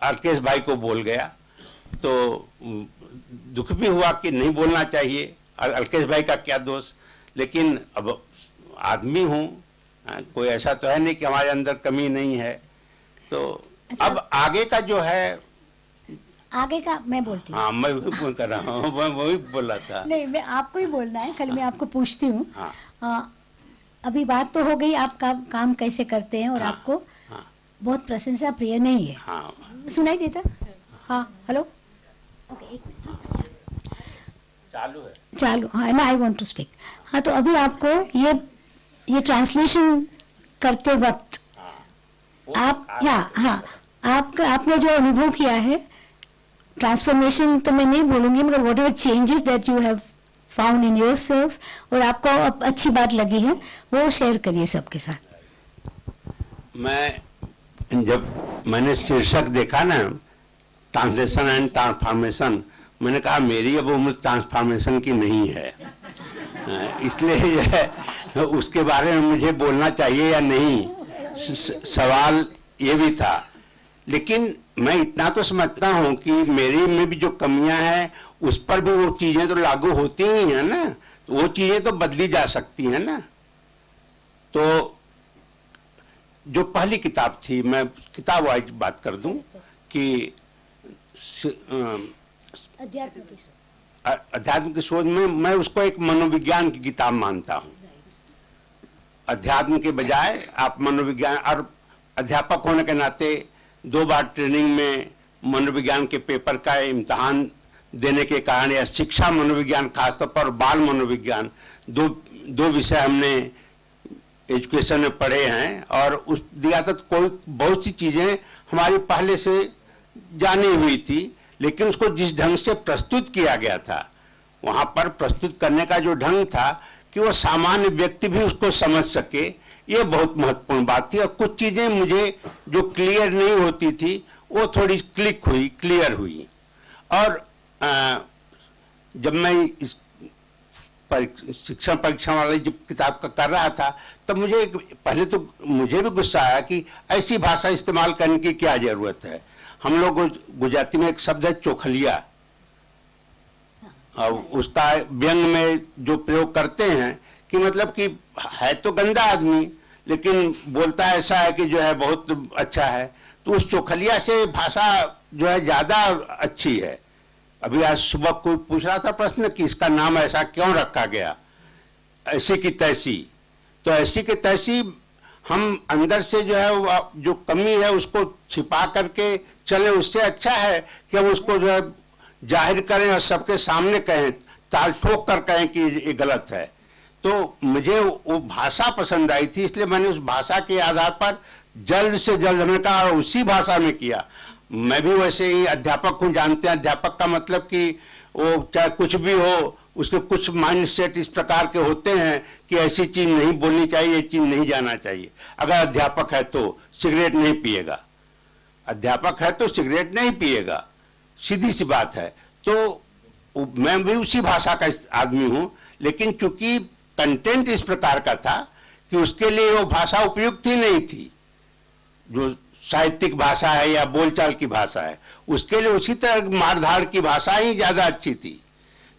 C: अलकेश भाई को बोल गया। तो दुख भी हुआ कि नहीं बोलना चाहिए, अलकेश भाई का क्या दोष, लेकिन अब आदमी हूँ, कोई ऐसा तो है नहीं कि हमारे अंदर कमी नहीं है। तो अच्छा, अब आगे का जो है,
D: आगे का मैं बोलती हूँ।
C: हाँ, मैं वही बोल कर रहा हूँ, मैं वही बोला था।
D: नहीं, मैं आपको ही बोलना है, खाली मैं आपको पूछती हूँ।
C: हाँ।
D: अभी बात तो हो गई आप काम कैसे करते हैं, और
C: हाँ,
D: आपको
C: हाँ,
D: बहुत प्रशंसा प्रिय नहीं है।
C: हाँ,
D: सुनाई देता? हाँ, हेलो, ओके, एक मिनट
C: चालू है,
D: चालू। हाँ ना, आई वांट टू स्पीक। हाँ, तो अभी आपको ये ट्रांसलेशन करते वक्त आप हाँ आपने जो अनुभव किया है, ट्रांसफॉर्मेशन तो मैं नहीं बोलूंगी, मगर what ever changes that you have found in yourself और आपको अब अच्छी बात लगी है, वो शेयर करिए सबके साथ।
C: जब मैंने शीर्षक देखा ना, ट्रांसलेशन एंड ट्रांसफॉर्मेशन, मैंने कहा मेरी अब उम्र ट्रांसफॉर्मेशन की नहीं है, इसलिए जो है उसके बारे में मुझे बोलना चाहिए या नहीं, सवाल ये भी था। लेकिन मैं इतना तो समझता हूँ कि मेरी में भी जो कमियां हैं उस पर भी वो चीजें तो लागू होती ही है ना, तो वो चीजें तो बदली जा सकती हैं ना। तो जो पहली किताब थी, मैं किताब वाइज बात कर दूं कि अध्यात्म की शोध में मैं उसको एक मनोविज्ञान की किताब मानता हूं। अध्यात्म के बजाय आप मनोविज्ञान, और अध्यापक होने के नाते 2 बार ट्रेनिंग में मनोविज्ञान के पेपर का इम्तिहान देने के कारण, या शिक्षा मनोविज्ञान खासतौर पर बाल मनोविज्ञान, दो विषय हमने एजुकेशन में पढ़े हैं, और उस दिया था तो कोई बहुत सी चीजें हमारी पहले से जानी हुई थी, लेकिन उसको जिस ढंग से प्रस्तुत किया गया था, वहां पर प्रस्तुत करने का जो ढंग था कि वो सामान्य व्यक्ति भी उसको समझ सके, ये बहुत महत्वपूर्ण बात थी। और कुछ चीजें मुझे जो क्लियर नहीं होती थी वो थोड़ी क्लियर हुई। और जब मैं इस शिक्षण परीक्षा वाली जब किताब का कर रहा था, तब मुझे पहले तो मुझे भी गुस्सा आया कि ऐसी भाषा इस्तेमाल करने की क्या जरूरत है। हम लोग गुजराती में एक शब्द है चोखलिया, और उसका व्यंग में जो प्रयोग करते हैं कि मतलब कि है तो गंदा आदमी लेकिन बोलता ऐसा है कि जो है बहुत अच्छा है, तो उस चोखलिया से भाषा जो है ज्यादा अच्छी है। अभी आज सुबह कोई पूछ रहा था प्रश्न कि इसका नाम ऐसा क्यों रखा गया, ऐसी की तैसी। तो ऐसी की तैसी हम अंदर से जो है जो कमी है उसको छिपा करके चले, उससे अच्छा है कि हम उसको जो है जाहिर करें और सबके सामने कहें, ताल ठोक कर कहें कि ये गलत है। तो मुझे वो भाषा पसंद आई थी, इसलिए मैंने उस भाषा के आधार पर जल्द से जल्द हमने कहा और उसी भाषा में किया। मैं भी वैसे ही अध्यापक हूँ, जानते हैं अध्यापक का मतलब कि वो चाहे कुछ भी हो, उसके कुछ माइंड सेट इस प्रकार के होते हैं कि ऐसी चीज नहीं बोलनी चाहिए, ये चीज नहीं जाना चाहिए। अगर अध्यापक है तो सिगरेट नहीं पिएगा, अध्यापक है तो सिगरेट नहीं पिएगा, सीधी सी बात है। तो मैं भी उसी भाषा का आदमी हूं, लेकिन चूंकि कंटेंट इस प्रकार का था कि उसके लिए वो भाषा उपयुक्त ही नहीं थी, जो साहित्यिक भाषा है या बोलचाल की भाषा है, उसके लिए उसी तरह मारधाड़ की भाषा ही ज्यादा अच्छी थी।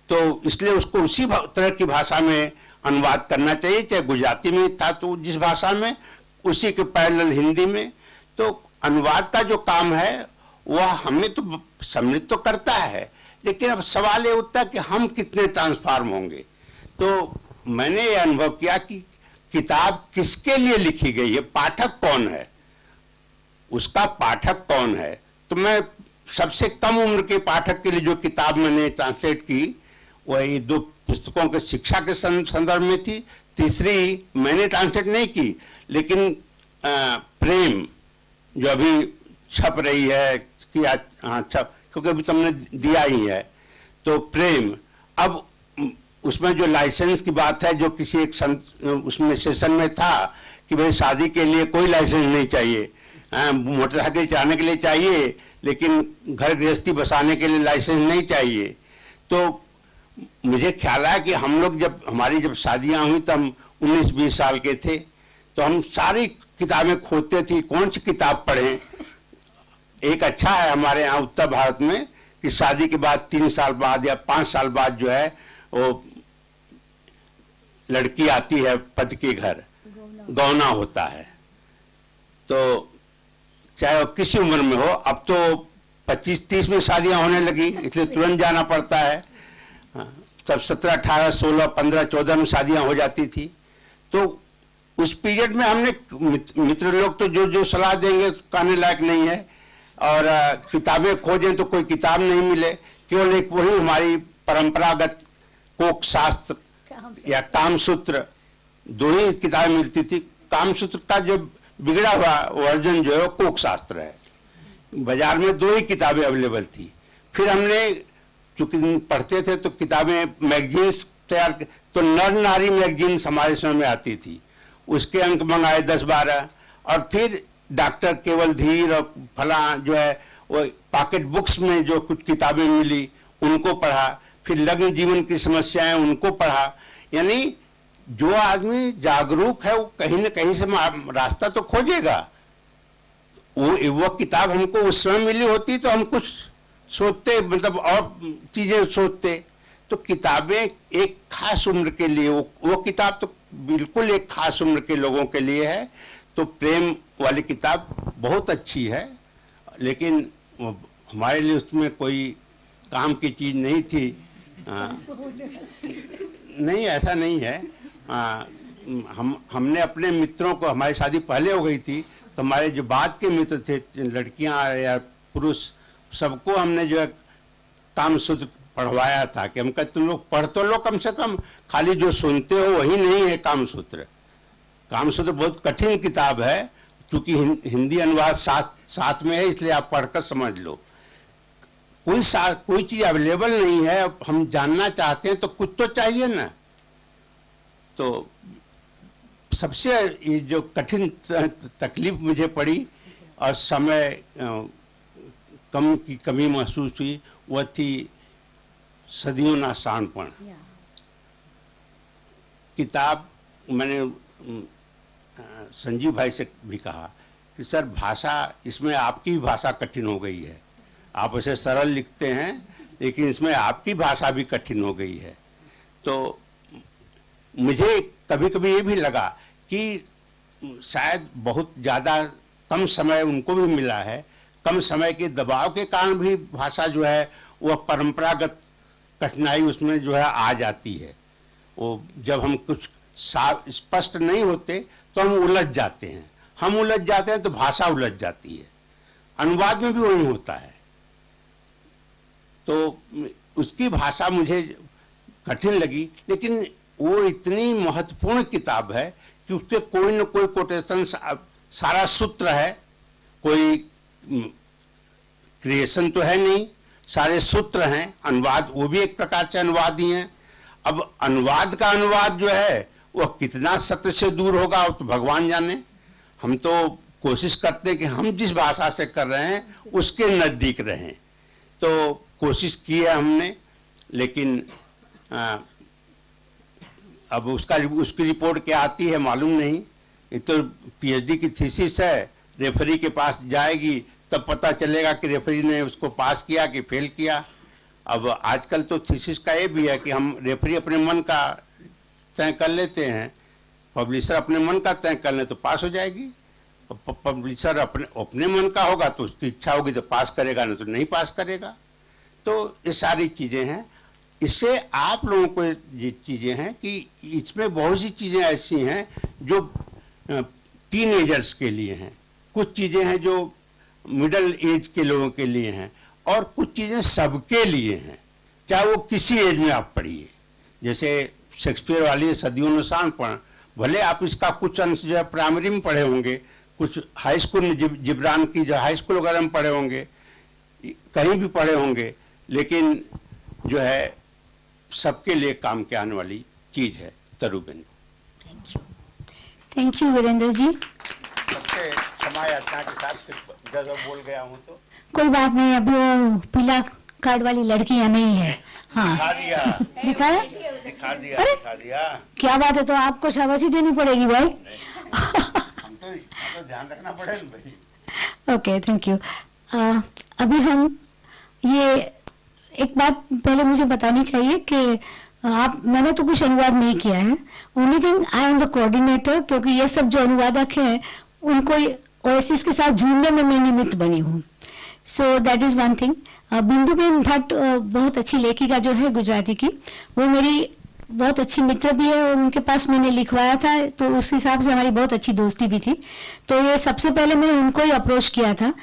C: तो इसलिए उसको उसी तरह की भाषा में अनुवाद करना चाहिए, चाहे गुजराती में था तो जिस भाषा में, उसी के पैरेलल हिंदी में। तो अनुवाद का जो काम है वह हमें तो सम्मिलित तो करता है, लेकिन अब सवाल ये उठता है कि हम कितने ट्रांसफॉर्म होंगे। तो मैंने ये अनुभव किया कि किताब किसके लिए लिखी गई है, पाठक कौन है, उसका पाठक कौन है। तो मैं सबसे कम उम्र के पाठक के लिए जो किताब मैंने ट्रांसलेट की वह ये 2 पुस्तकों के शिक्षा के संदर्भ में थी। तीसरी मैंने ट्रांसलेट नहीं की, लेकिन प्रेम जो अभी छप रही है कि हाँ छप, क्योंकि अभी तुमने दिया ही है। तो प्रेम, अब उसमें जो लाइसेंस की बात है, जो किसी एक उसमें सेशन में था कि भाई शादी के लिए कोई लाइसेंस नहीं चाहिए, मोटरसाइकिल चलाने के लिए चाहिए लेकिन घर गृहस्थी बसाने के लिए लाइसेंस नहीं चाहिए। तो मुझे ख्याल आया कि हम लोग हमारी जब शादियां हुई तब हम 19-20 साल के थे, तो हम सारी किताबें खोजते थे कौन सी किताब पढ़ें। एक अच्छा है हमारे यहाँ उत्तर भारत में कि शादी के बाद 3 साल बाद या 5 साल बाद जो है वो लड़की आती है पति के घर, गौना होता है। तो चाहे वो किसी उम्र में हो, अब तो 25-30 में शादियां होने लगी, इसलिए तुरंत जाना पड़ता है। तब 17, 18, 16, 15, 14 में शादियां हो जाती थी। तो उस पीरियड में हमने मित्र लोग तो जो सलाह देंगे कहने लायक नहीं है, और किताबें खोजें तो कोई किताब नहीं मिले, केवल एक वही हमारी परंपरागत कोक शास्त्र या कामसूत्र 2 ही किताबें मिलती थी। कामसूत्र का जो बिगड़ा हुआ वर्जन जो है वो कोक शास्त्र है। बाजार में 2 ही किताबें अवेलेबल थी। फिर हमने चूंकि पढ़ते थे तो किताबें मैगजीन्स तैयार, तो नर नारी मैगजीन्स हमारे समय में आती थी, उसके अंक मंगाए 10-12, और फिर डॉक्टर केवल धीर और फला जो है वो पॉकेट बुक्स में जो कुछ किताबें मिली उनको पढ़ा, फिर लग्न जीवन की समस्याएं उनको पढ़ा। यानी जो आदमी जागरूक है वो कहीं न कहीं से रास्ता तो खोजेगा। वो किताब हमको उस समय मिली होती तो हम कुछ सोचते, मतलब और चीजें सोचते। तो किताबें एक खास उम्र के लिए, वो किताब तो बिल्कुल एक खास उम्र के लोगों के लिए है। तो प्रेम वाली किताब बहुत अच्छी है, लेकिन हमारे लिए उसमें कोई काम की चीज नहीं थी। नहीं, ऐसा नहीं है। हमने अपने मित्रों को, हमारी शादी पहले हो गई थी, तो हमारे जो बाद के मित्र थे, लड़कियां या पुरुष, सबको हमने जो है कामसूत्र पढ़वाया था कि हम कहते तुम लोग पढ़ तो लो कम से कम, खाली जो सुनते हो वही नहीं है कामसूत्र। कामसूत्र बहुत कठिन किताब है, क्योंकि हिंदी अनुवाद साथ में है, इसलिए आप पढ़कर समझ लो। कोई चीज अवेलेबल नहीं है, हम जानना चाहते हैं तो कुछ तो चाहिए ना। तो सबसे ये जो कठिन तकलीफ मुझे पड़ी और समय कम की कमी महसूस हुई, वह थी सदियों ना शानपण। किताब मैंने संजीव भाई से भी कहा कि सर भाषा, इसमें आपकी भाषा कठिन हो गई है, आप उसे सरल लिखते हैं लेकिन इसमें आपकी भाषा भी कठिन हो गई है। तो मुझे कभी कभी ये भी लगा कि शायद बहुत ज़्यादा कम समय उनको भी मिला है, कम समय के दबाव के कारण भी भाषा जो है वह परंपरागत कठिनाई उसमें जो है आ जाती है। वो जब हम कुछ स्पष्ट नहीं होते तो हम उलझ जाते हैं, हम उलझ जाते हैं तो भाषा उलझ जाती है। अनुवाद में भी वही होता है। तो उसकी भाषा मुझे कठिन लगी, लेकिन वो इतनी महत्वपूर्ण किताब है कि उसके कोई न कोई कोटेशन, सारा सूत्र है, कोई क्रिएशन तो है नहीं, सारे सूत्र हैं। अनुवाद वो भी एक प्रकार से अनुवाद ही है। अब अनुवाद का अनुवाद जो है वह कितना सत्य से दूर होगा वो तो भगवान जाने। हम तो कोशिश करते हैं कि हम जिस भाषा से कर रहे हैं उसके नज़दीक रहें। तो कोशिश की है हमने, लेकिन अब उसकी रिपोर्ट क्या आती है मालूम नहीं। ये तो पीएचडी की थीसिस है, रेफरी के पास जाएगी तब पता चलेगा कि रेफरी ने उसको पास किया कि फेल किया। अब आजकल तो थीसिस का ये भी है कि हम रेफरी अपने मन का तय कर लेते हैं, पब्लिशर अपने मन का तय कर ले तो पास हो जाएगी। पब्लिशर अपने मन का होगा तो उसकी इच्छा होगी तो पास करेगा, नहीं तो नहीं पास करेगा। तो ये सारी चीज़ें हैं। इससे आप लोगों को ये चीज़ें हैं कि इसमें बहुत सी चीज़ें ऐसी हैं जो टीनेजर्स के लिए हैं, कुछ चीज़ें हैं जो मिडिल एज के लोगों के लिए हैं, और कुछ चीज़ें सबके लिए हैं, चाहे वो किसी एज में आप पढ़िए। जैसे शेक्सपियर वाली सदियों में शानपण, भले आप इसका कुछ अंश जो है प्राइमरी में पढ़े होंगे, कुछ हाई स्कूल में, जिब्रान की जो हाई स्कूल वगैरह में पढ़े होंगे, कहीं भी पढ़े होंगे, लेकिन जो है सबके लिए काम के आने वाली चीज है। तरुबेन,
D: थैंक यू वीरेंद्र जी।
C: सबसे क्षमा याचना के साथ जब बोल गया हूँ तो
D: कोई बात नहीं, अभी वो पीला कार्ड वाली लड़कियां नहीं है। हाँ,
C: दिखा दिया,
D: दिखाया,
C: दिखा दिया,
D: अरे?
C: दिखा दिया।
D: क्या बात है, तो आपको शाबाशी देनी पड़ेगी भाई।
C: हम तो ध्यान रखना पड़ेगा भाई।
D: Okay, thank you. अभी हम ये एक बात पहले मुझे बतानी चाहिए कि मैंने तो कुछ अनुवाद नहीं किया है। Only thing I am the coordinator, क्योंकि ये सब जो अनुवादक हैं उनको ओएसिस के साथ जुड़ने में मैं निमित्त बनी हूँ। So that is one thing. Binduben Bhatt बहुत अच्छी लेखिका जो है गुजराती की, वो मेरी बहुत अच्छी मित्र भी है और उनके पास मैंने लिखवाया था, तो उस हिसाब से हमारी बहुत अच्छी दोस्ती भी थी। तो ये सबसे पहले मैंने उनको ही अप्रोच किया था,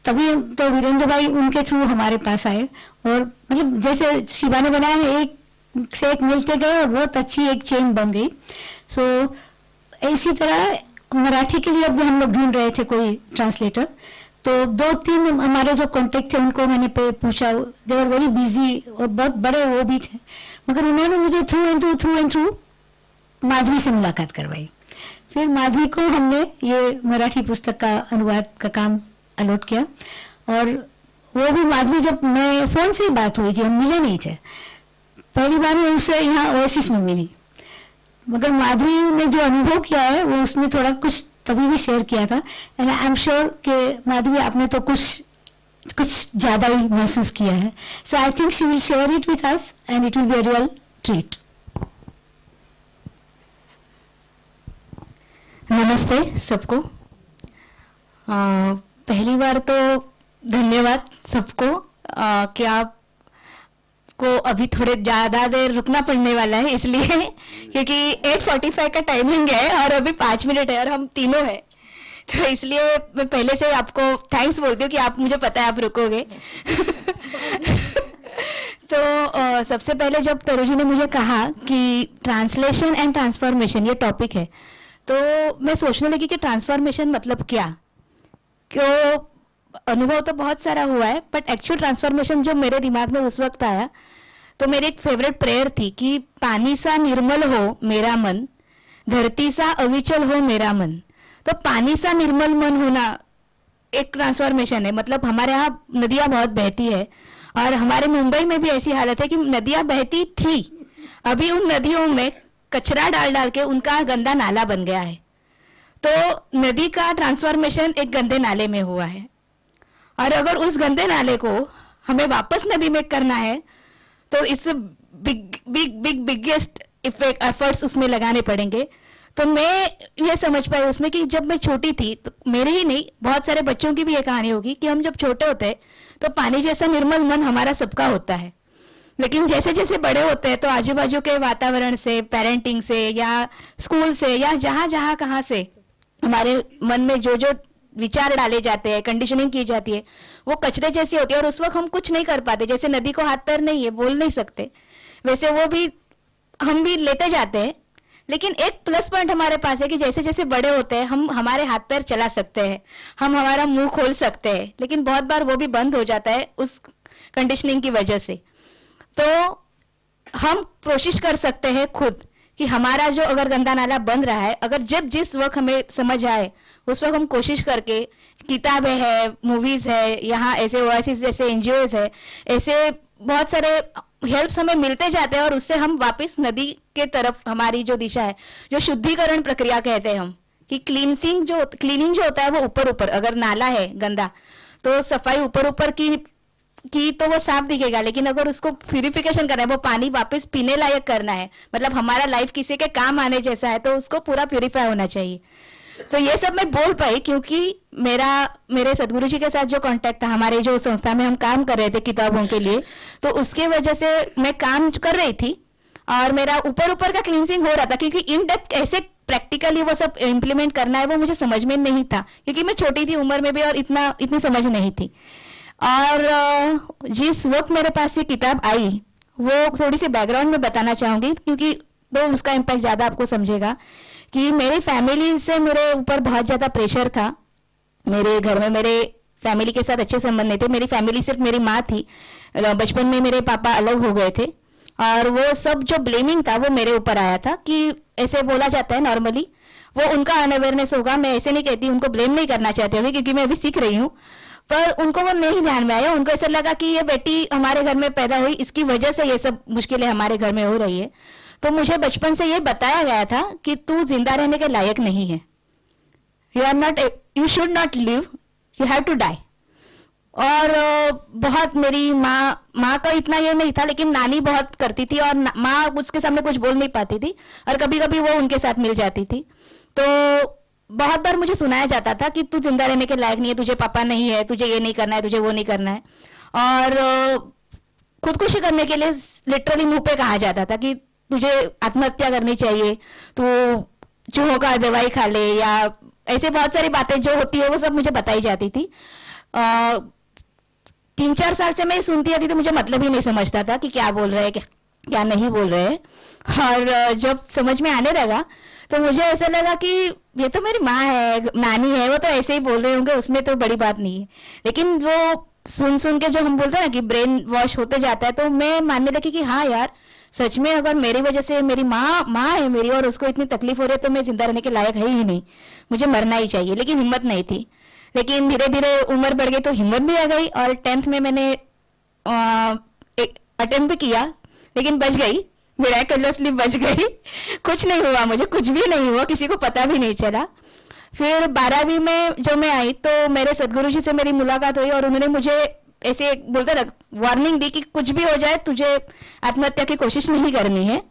D: तभी तो वीरेंद्र भाई उनके थ्रू हमारे पास आए, और मतलब जैसे शिवा ने बनाया, एक से एक मिलते गए और बहुत अच्छी एक चेन बन गई। सो इसी तरह मराठी के लिए अभी हम लोग ढूंढ रहे थे कोई ट्रांसलेटर, तो 2-3 हमारे जो कॉन्टेक्ट थे उनको मैंने पूछा, दे आर वेरी बिजी और बहुत बड़े वो भी थे, मगर उन्होंने मुझे थ्रू एंड थ्रू माधवी से मुलाकात करवाई। फिर माधवी को हमने ये मराठी पुस्तक का अनुवाद का काम अलॉट किया, और वो भी माधवी, जब मैं फ़ोन से ही बात हुई थी, हम मिले नहीं थे, पहली बार मैं उससे यहाँ ओएसिस में मिली, मगर माधवी ने जो अनुभव किया है वो उसने थोड़ा कुछ तभी भी शेयर किया था, एंड आई एम श्योर कि माधवी आपने तो कुछ ज़्यादा ही महसूस किया है, so I think she will share it with us and it will be a real treat.
E: नमस्ते सबको। पहली बार तो धन्यवाद सबको कि आपको अभी थोड़े ज़्यादा देर रुकना पड़ने वाला है, इसलिए क्योंकि 8:45 का टाइमिंग है और अभी 5 मिनट है और हम तीनों हैं, तो इसलिए मैं पहले से आपको थैंक्स बोलती हूँ कि आप, मुझे पता है आप रुकोगे। तो सबसे पहले जब तरुजी ने मुझे कहा कि ट्रांसलेशन एंड ट्रांसफॉर्मेशन ये टॉपिक है, तो मैं सोचने लगी कि ट्रांसफॉर्मेशन मतलब क्या, क्यों अनुभव तो बहुत सारा हुआ है, बट एक्चुअल ट्रांसफॉर्मेशन जो मेरे दिमाग में उस वक्त आया, तो मेरी एक फेवरेट प्रेयर थी कि पानी सा निर्मल हो मेरा मन, धरती सा अविचल हो मेरा मन। तो पानी सा निर्मल मन होना एक ट्रांसफॉर्मेशन है, मतलब हमारे यहाँ नदियाँ बहुत बहती है और हमारे मुंबई में भी ऐसी हालत है कि नदियाँ बहती थी, अभी उन नदियों में कचरा डाल डाल के उनका गंदा नाला बन गया है। तो नदी का ट्रांसफॉर्मेशन एक गंदे नाले में हुआ है, और अगर उस गंदे नाले को हमें वापस नदी में करना है तो इस बिगेस्ट एफर्ट्स उसमें लगाने पड़ेंगे। तो मैं ये समझ पाई उसमें कि जब मैं छोटी थी, तो मेरे ही नहीं बहुत सारे बच्चों की भी ये कहानी होगी कि हम जब छोटे होते हैं तो पानी जैसा निर्मल मन हमारा सबका होता है, लेकिन जैसे जैसे बड़े होते हैं तो आजू बाजू के वातावरण से, पेरेंटिंग से या स्कूल से या जहाँ जहाँ कहाँ से हमारे मन में जो जो विचार डाले जाते हैं, कंडीशनिंग की जाती है, वो कचरे जैसी होती है और उस वक्त हम कुछ नहीं कर पाते। जैसे नदी को हाथ पैर नहीं है, बोल नहीं सकते, वैसे वो भी हम भी लेते जाते हैं। लेकिन एक प्लस पॉइंट हमारे पास है कि जैसे जैसे बड़े होते हैं हम हमारे हाथ पैर चला सकते हैं, हम हमारा मुंह खोल सकते हैं, लेकिन बहुत बार वो भी बंद हो जाता है उस कंडीशनिंग की वजह से। तो हम कोशिश कर सकते हैं खुद कि हमारा जो अगर गंदा नाला बंद रहा है, अगर जब जिस वक्त हमें समझ आए उस वक्त हम कोशिश करके, किताबें है, मूवीज है, यहाँ ऐसे ओएसिस जैसे एनजीओज है, ऐसे बहुत सारे हेल्प्स हमें मिलते जाते हैं और उससे हम वापस नदी के तरफ हमारी जो दिशा है, जो शुद्धिकरण प्रक्रिया कहते हैं हम, कि क्लीनिंग जो होता है वो ऊपर ऊपर, अगर नाला है गंदा तो सफाई ऊपर ऊपर की तो वो साफ दिखेगा, लेकिन अगर उसको प्यूरिफिकेशन करना है, वो पानी वापस पीने लायक करना है, मतलब हमारा लाइफ किसी के काम आने जैसा है, तो उसको पूरा प्यूरिफाई होना चाहिए। तो ये सब मैं बोल पाई क्योंकि मेरे सदगुरु जी के साथ जो कांटेक्ट था, हमारे जो संस्था में हम काम कर रहे थे किताबों के लिए, तो उसके वजह से मैं काम कर रही थी और मेरा ऊपर ऊपर का क्लींसिंग हो रहा था, क्योंकि इन डेप्थ कैसे प्रैक्टिकली वो सब इम्प्लीमेंट करना है वो मुझे समझ में नहीं था, क्योंकि मैं छोटी थी उम्र में भी और इतनी समझ नहीं थी। और जिस वक्त मेरे पास ये किताब आई, वो थोड़ी सी बैकग्राउंड में बताना चाहूँगी, क्योंकि तो उसका इम्पैक्ट ज़्यादा आपको समझेगा कि मेरी फैमिली से मेरे ऊपर बहुत ज़्यादा प्रेशर था। मेरे घर में मेरे फैमिली के साथ अच्छे संबंध नहीं थे, मेरी फैमिली सिर्फ मेरी माँ थी। बचपन में मेरे पापा अलग हो गए थे और वो सब जो ब्लेमिंग था वो मेरे ऊपर आया था, कि ऐसे बोला जाता है नॉर्मली, वो उनका अनअवेयरनेस होगा, मैं ऐसे नहीं कहती, उनको ब्लेम नहीं करना चाहती अभी, क्योंकि मैं अभी सीख रही हूँ, पर उनको वो नहीं ध्यान में आया। उनको ऐसा लगा कि ये बेटी हमारे घर में पैदा हुई, इसकी वजह से ये सब मुश्किलें हमारे घर में हो रही है। तो मुझे बचपन से ये बताया गया था कि तू जिंदा रहने के लायक नहीं है, you should not live, you have to die. और बहुत मेरी माँ का इतना ये नहीं था, लेकिन नानी बहुत करती थी और माँ उसके सामने कुछ बोल नहीं पाती थी और कभी कभी वो उनके साथ मिल जाती थी। तो बहुत बार मुझे सुनाया जाता था कि तू जिंदा रहने के लायक नहीं है, तुझे पापा नहीं है, तुझे ये नहीं करना है, तुझे वो नहीं करना है। और खुदकुशी करने के लिए लिटरली मुंह पे कहा जाता था कि तुझे आत्महत्या करनी चाहिए, तू चूहों का दवाई खा ले, या ऐसे बहुत सारी बातें जो होती है वो सब मुझे बताई जाती थी। 3-4 साल से मैं सुनती आती तो मुझे मतलब ही नहीं समझता था कि क्या बोल रहे हैं, क्या नहीं बोल रहे हैं। और जब समझ में आने लगा तो मुझे ऐसा लगा कि ये तो मेरी माँ है, नानी है, वो तो ऐसे ही बोल रहे होंगे, उसमें तो बड़ी बात नहीं है। लेकिन वो सुन सुन के जो हम बोलते हैं ना कि ब्रेन वॉश होते जाता है, तो मैं मानने लगी कि हाँ यार, सच में अगर मेरी वजह से मेरी माँ है मेरी और उसको इतनी तकलीफ हो रही है, तो मैं जिंदा रहने के लायक है ही नहीं, मुझे मरना ही चाहिए। लेकिन हिम्मत नहीं थी। लेकिन धीरे धीरे उम्र बढ़ गई तो हिम्मत भी आ गई, और 10th में मैंने एक अटेम्प्ट भी किया, लेकिन बच गई, मिराकलसली बच गई। कुछ नहीं हुआ मुझे, कुछ भी नहीं हुआ, किसी को पता भी नहीं चला। फिर 12वीं में जो मैं आई तो मेरे सदगुरु जी से मेरी मुलाकात हुई, और उन्होंने मुझे ऐसे बोलते ना वार्निंग दी कि कुछ भी हो जाए तुझे आत्महत्या की कोशिश नहीं करनी है।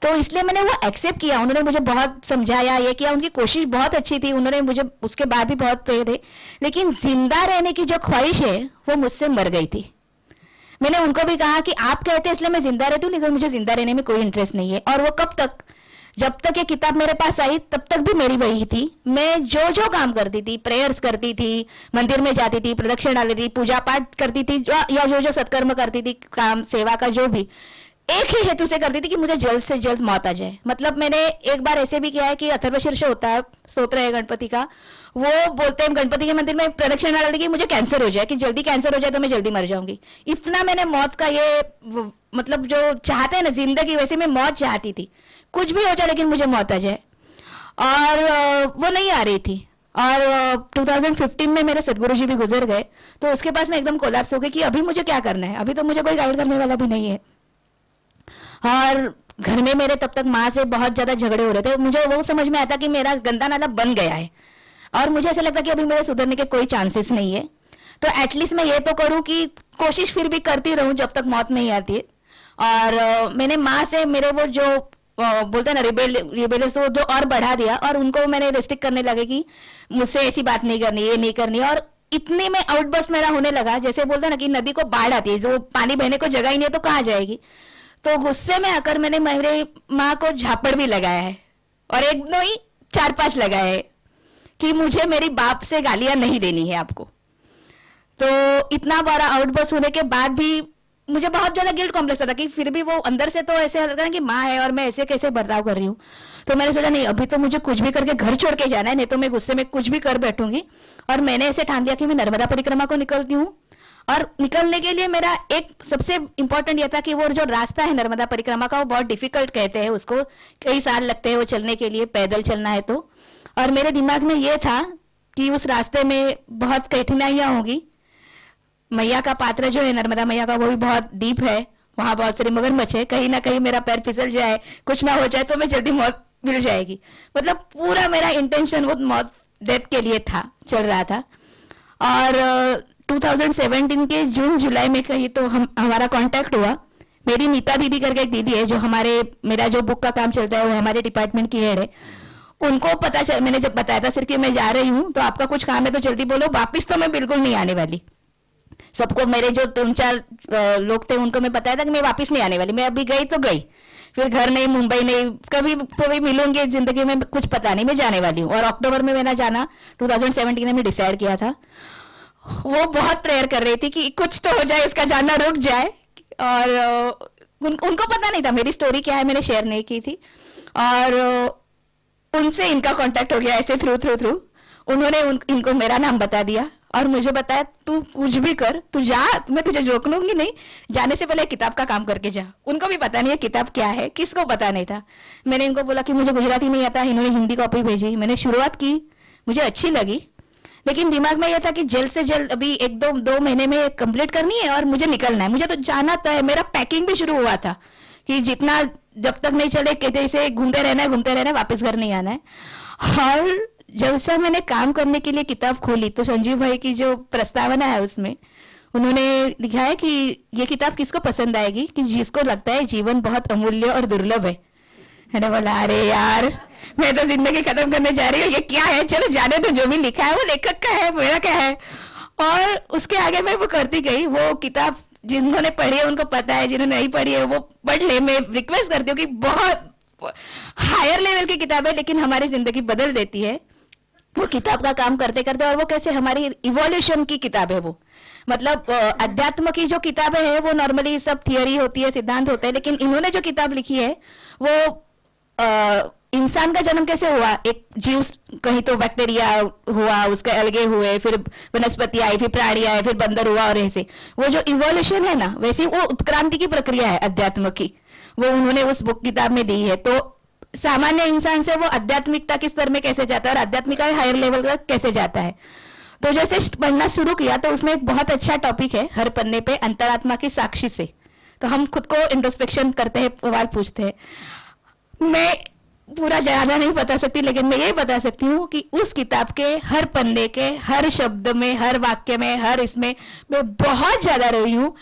E: तो इसलिए मैंने वो एक्सेप्ट किया। उन्होंने मुझे बहुत समझाया, ये किया, उनकी कोशिश बहुत अच्छी थी, उन्होंने मुझे उसके बाद भी बहुत प्रेर थे, लेकिन जिंदा रहने की जो ख्वाहिश है वो मुझसे मर गई थी। मैंने उनको भी कहा कि आप कहते हैं इसलिए मैं जिंदा रहती हूँ, लेकिन मुझे जिंदा रहने में कोई इंटरेस्ट नहीं है। और वो कब तक, जब तक ये किताब मेरे पास आई तब तक भी मेरी वही थी। मैं जो जो काम करती थी, प्रेयर्स करती थी, मंदिर में जाती थी, प्रदक्षिण डालती थी, पूजा पाठ करती थी, या जो जो सत्कर्म करती थी, काम सेवा का जो भी, एक ही हेतु से करती थी कि मुझे जल्द से जल्द मौत आ जाए। मतलब मैंने एक बार ऐसे भी किया है कि अथर्वशीर्ष होता है, स्तोत्र है गणपति का, वो बोलते हैं गणपति के मंदिर में प्रदक्षिण डालती कि मुझे कैंसर हो जाए, कि जल्दी कैंसर हो जाए तो मैं जल्दी मर जाऊंगी। इतना मैंने मौत का ये मतलब जो चाहते हैं ना जिंदगी, वैसे मैं मौत चाहती थी, कुछ भी हो जाए लेकिन मुझे मौत आ जाए। और वो नहीं आ रही थी। और 2015 में मेरे सदगुरु जी भी गुजर गए, तो उसके पास में एकदम कोलैप्स हो गई कि अभी मुझे क्या करना है, अभी तो मुझे कोई गाइड करने वाला भी नहीं है। और घर में मेरे तब तक माँ से बहुत ज्यादा झगड़े हो रहे थे। मुझे वो समझ में आता कि मेरा गंदा नाला बन गया है, और मुझे ऐसा लगता कि अभी मेरे सुधरने के कोई चांसेस नहीं है। तो एटलीस्ट मैं ये तो करूं कि कोशिश फिर भी करती रहूं जब तक मौत नहीं आती है। और मैंने माँ से मेरे वो जो बोलते हैं ना रिबेलियस, वो जो और बढ़ा दिया, और उनको मैंने रिस्ट्रिक्ट करने लगे कि मुझसे ऐसी बात नहीं करनी, ये नहीं करनी। और इतने में आउटबर्स्ट मेरा होने लगा, जैसे बोलते हैं ना कि नदी को बाढ़ आती है, जो पानी बहने को जगह ही नहीं है तो कहाँ जाएगी। तो गुस्से में आकर मैंने मेरे माँ को झापड़ भी लगाया है, और एक दो ही 4-5 लगाए हैं कि मुझे मेरी बाप से गालियां नहीं देनी है आपको। तो इतना बड़ा आउटबर्स्ट होने के बाद भी मुझे बहुत ज्यादा गिल्ट कॉम्प्लेक्स था कि फिर भी वो अंदर से तो ऐसे लगता है कि माँ है और मैं ऐसे कैसे बर्ताव कर रही हूँ। तो मैंने सोचा नहीं, अभी तो मुझे कुछ भी करके घर छोड़ के जाना है, नहीं तो मैं गुस्से में कुछ भी कर बैठूंगी। और मैंने ऐसे ठान लिया कि मैं नर्मदा परिक्रमा को निकलती हूँ। और निकलने के लिए मेरा एक सबसे इंपॉर्टेंट यह था कि वो जो रास्ता है नर्मदा परिक्रमा का, वो बहुत डिफिकल्ट कहते हैं उसको, कई साल लगते हैं वो चलने के लिए, पैदल चलना है तो। और मेरे दिमाग में ये था कि उस रास्ते में बहुत कठिनाइयां होगी। मैया का पात्र जो है नर्मदा मैया का, वो भी बहुत डीप है, वहां बहुत सारे मगरमच्छ है, कहीं ना कहीं मेरा पैर फिसल जाए, कुछ ना हो जाए तो मैं जल्दी मौत मिल जाएगी। मतलब पूरा मेरा इंटेंशन वो मौत डेथ के लिए था, चल रहा था। और 2017 के जून जुलाई में कहीं तो हमारा कांटेक्ट हुआ। मेरी नीता दीदी करके एक दीदी है जो मेरा जो बुक का काम चलता है वो हमारे डिपार्टमेंट की हेड है। उनको पता चल, मैंने जब बताया था सिर्फ कि मैं जा रही हूँ तो आपका कुछ काम है तो जल्दी बोलो, वापिस तो मैं बिल्कुल नहीं आने वाली। सबको, मेरे जो 3-4 लोग थे उनको मैं बताया था कि मैं वापिस नहीं आने वाली, मैं अभी गई तो गई, फिर घर नहीं, मुंबई नहीं, कभी कभी मिलूंगी जिंदगी में, कुछ पता नहीं, मैं जाने वाली हूँ। और अक्टूबर में मेरा जाना 2017 में डिसाइड किया था। वो बहुत प्रेयर कर रही थी कि कुछ तो हो जाए, इसका जाना रुक जाए। और उनको पता नहीं था मेरी स्टोरी क्या है, मैंने शेयर नहीं की थी। और उनसे इनका कांटेक्ट हो गया ऐसे थ्रू। उन्होंने इनको मेरा नाम बता दिया और मुझे बताया तू कुछ भी कर, तू जा, मैं तुझे रोक लूंगी नहीं, जाने से पहले किताब का काम करके जा। उनको भी पता नहीं है किताब क्या है, किसको पता नहीं था। मैंने इनको बोला कि मुझे गुजराती नहीं आता, इन्होंने हिंदी कॉपी भेजी, मैंने शुरुआत की, मुझे अच्छी लगी, लेकिन दिमाग में यह था कि जल्द से जल्द अभी 1-2 महीने में कंप्लीट करनी है और मुझे निकलना है, मुझे तो जाना तय है। मेरा पैकिंग भी शुरू हुआ था कि जितना जब तक नहीं चले कहते से घूमते रहना है, वापस घर नहीं आना है। और जब से मैंने काम करने के लिए किताब खोली तो संजीव भाई की जो प्रस्तावना है उसमें उन्होंने लिखा है कि ये किताब किसको पसंद आएगी, कि जिसको लगता है जीवन बहुत अमूल्य और दुर्लभ है। मैंने बोला अरे यार, मैं तो जिंदगी खत्म करने जा रही हूँ, ये क्या है, चलो जाने दो, जो भी लिखा है वो लेखक का है, मेरा क्या है। और उसके आगे मैं वो करती गई। वो किताब जिन्होंने पढ़ी है उनको पता है, जिन्होंने नहीं पढ़ी है वो पढ़ ले। मैं रिक्वेस्ट करती हूँ कि बहुत हायर लेवल की किताब है लेकिन हमारी जिंदगी बदल देती है वो किताब का काम करते करते। और वो कैसे हमारी इवोल्यूशन की किताब है वो, मतलब अध्यात्म की जो किताबें हैं वो नॉर्मली सब थियरी होती है, सिद्धांत होते हैं, लेकिन इन्होंने जो किताब लिखी है वो इंसान का जन्म कैसे हुआ, एक जीव, कहीं तो बैक्टीरिया हुआ, उसके अलगे हुए, फिर वनस्पति आई, फिर प्राणी आए, फिर बंदर हुआ, और ऐसे वो जो इवोल्यूशन है ना, वैसे वो उत्क्रांति की प्रक्रिया है अध्यात्म की, वो उन्होंने उस बुक किताब में दी है। तो सामान्य इंसान से वो आध्यात्मिकता के स्तर में कैसे जाता है और आध्यात्मिक हायर लेवल तक कैसे जाता है। तो जैसे पढ़ना शुरू किया तो उसमें एक बहुत अच्छा टॉपिक है हर पन्ने पे, अंतरात्मा की साक्षी से। तो हम खुद को इंट्रोस्पेक्शन करते हैं, सवाल पूछते हैं। मैं पूरा ज्यादा नहीं बता सकती, लेकिन मैं ये बता सकती हूँ कि उस किताब के हर पन्ने के हर शब्द में, हर वाक्य में, हर इसमें मैं बहुत ज्यादा रही हूँ।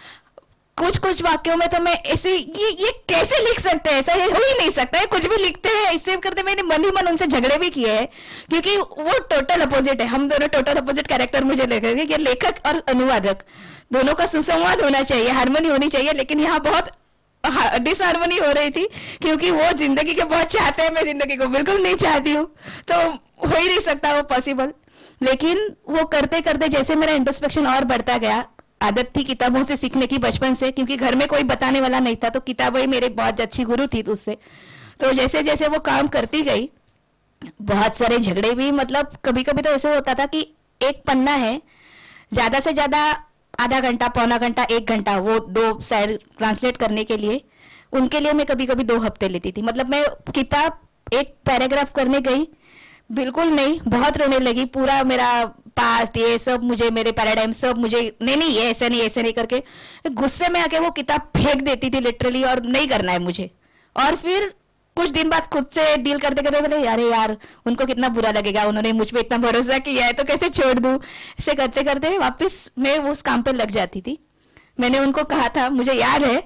E: कुछ कुछ वाक्यों में तो मैं ऐसे ये कैसे लिख सकते हैं, ऐसा ये हो ही नहीं सकता है, कुछ भी लिखते हैं इससे करते। मैंने मन ही मन उनसे झगड़े भी किए हैं, क्योंकि वो टोटल अपोजिट है। हम दोनों टोटल अपोजिट कैरेक्टर मुझे लग रहे हैं कि लेखक और अनुवादक दोनों का सुसंवाद होना चाहिए, हार्मनी होनी चाहिए, लेकिन यहाँ बहुत डिसहार्मनी हो रही थी, क्योंकि वो जिंदगी के बहुत चाहते हैं, मैं जिंदगी को बिल्कुल नहीं चाहती हूँ, तो हो ही नहीं सकता वो पॉसिबल। लेकिन वो करते करते जैसे मेरा इंट्रोस्पेक्शन और बढ़ता गया, आदत थी किताबों से सीखने की बचपन से, क्योंकि घर में कोई बताने वाला नहीं था, तो किताबें ही मेरे बहुत अच्छी गुरु थी उससे। तो जैसे जैसे वो काम करती गई, बहुत सारे झगड़े भी, मतलब कभी कभी तो ऐसे होता था कि एक पन्ना है, ज्यादा से ज्यादा आधा घंटा, पौना घंटा, 1 घंटा वो 2 साइड ट्रांसलेट करने के लिए, उनके लिए मैं कभी कभी 2 हफ्ते लेती थी। मतलब मैं किताब एक पैराग्राफ करने गई, बिल्कुल नहीं, बहुत रोने लगी, पूरा मेरा पास्ट ये सब मुझे, मेरे पैराडाइम सब मुझे, नहीं ये ऐसे नहीं, ऐसे नहीं करके गुस्से में आके वो किताब फेंक देती थी लिटरली, और नहीं करना है मुझे। और फिर कुछ दिन बाद खुद से डील करते करते बोले यार उनको कितना बुरा लगेगा, उन्होंने मुझ पे इतना भरोसा किया है तो कैसे छोड़ दूं। ऐसे करते करते वापस मैं उस काम पे लग जाती थी। मैंने उनको कहा था, मुझे याद है,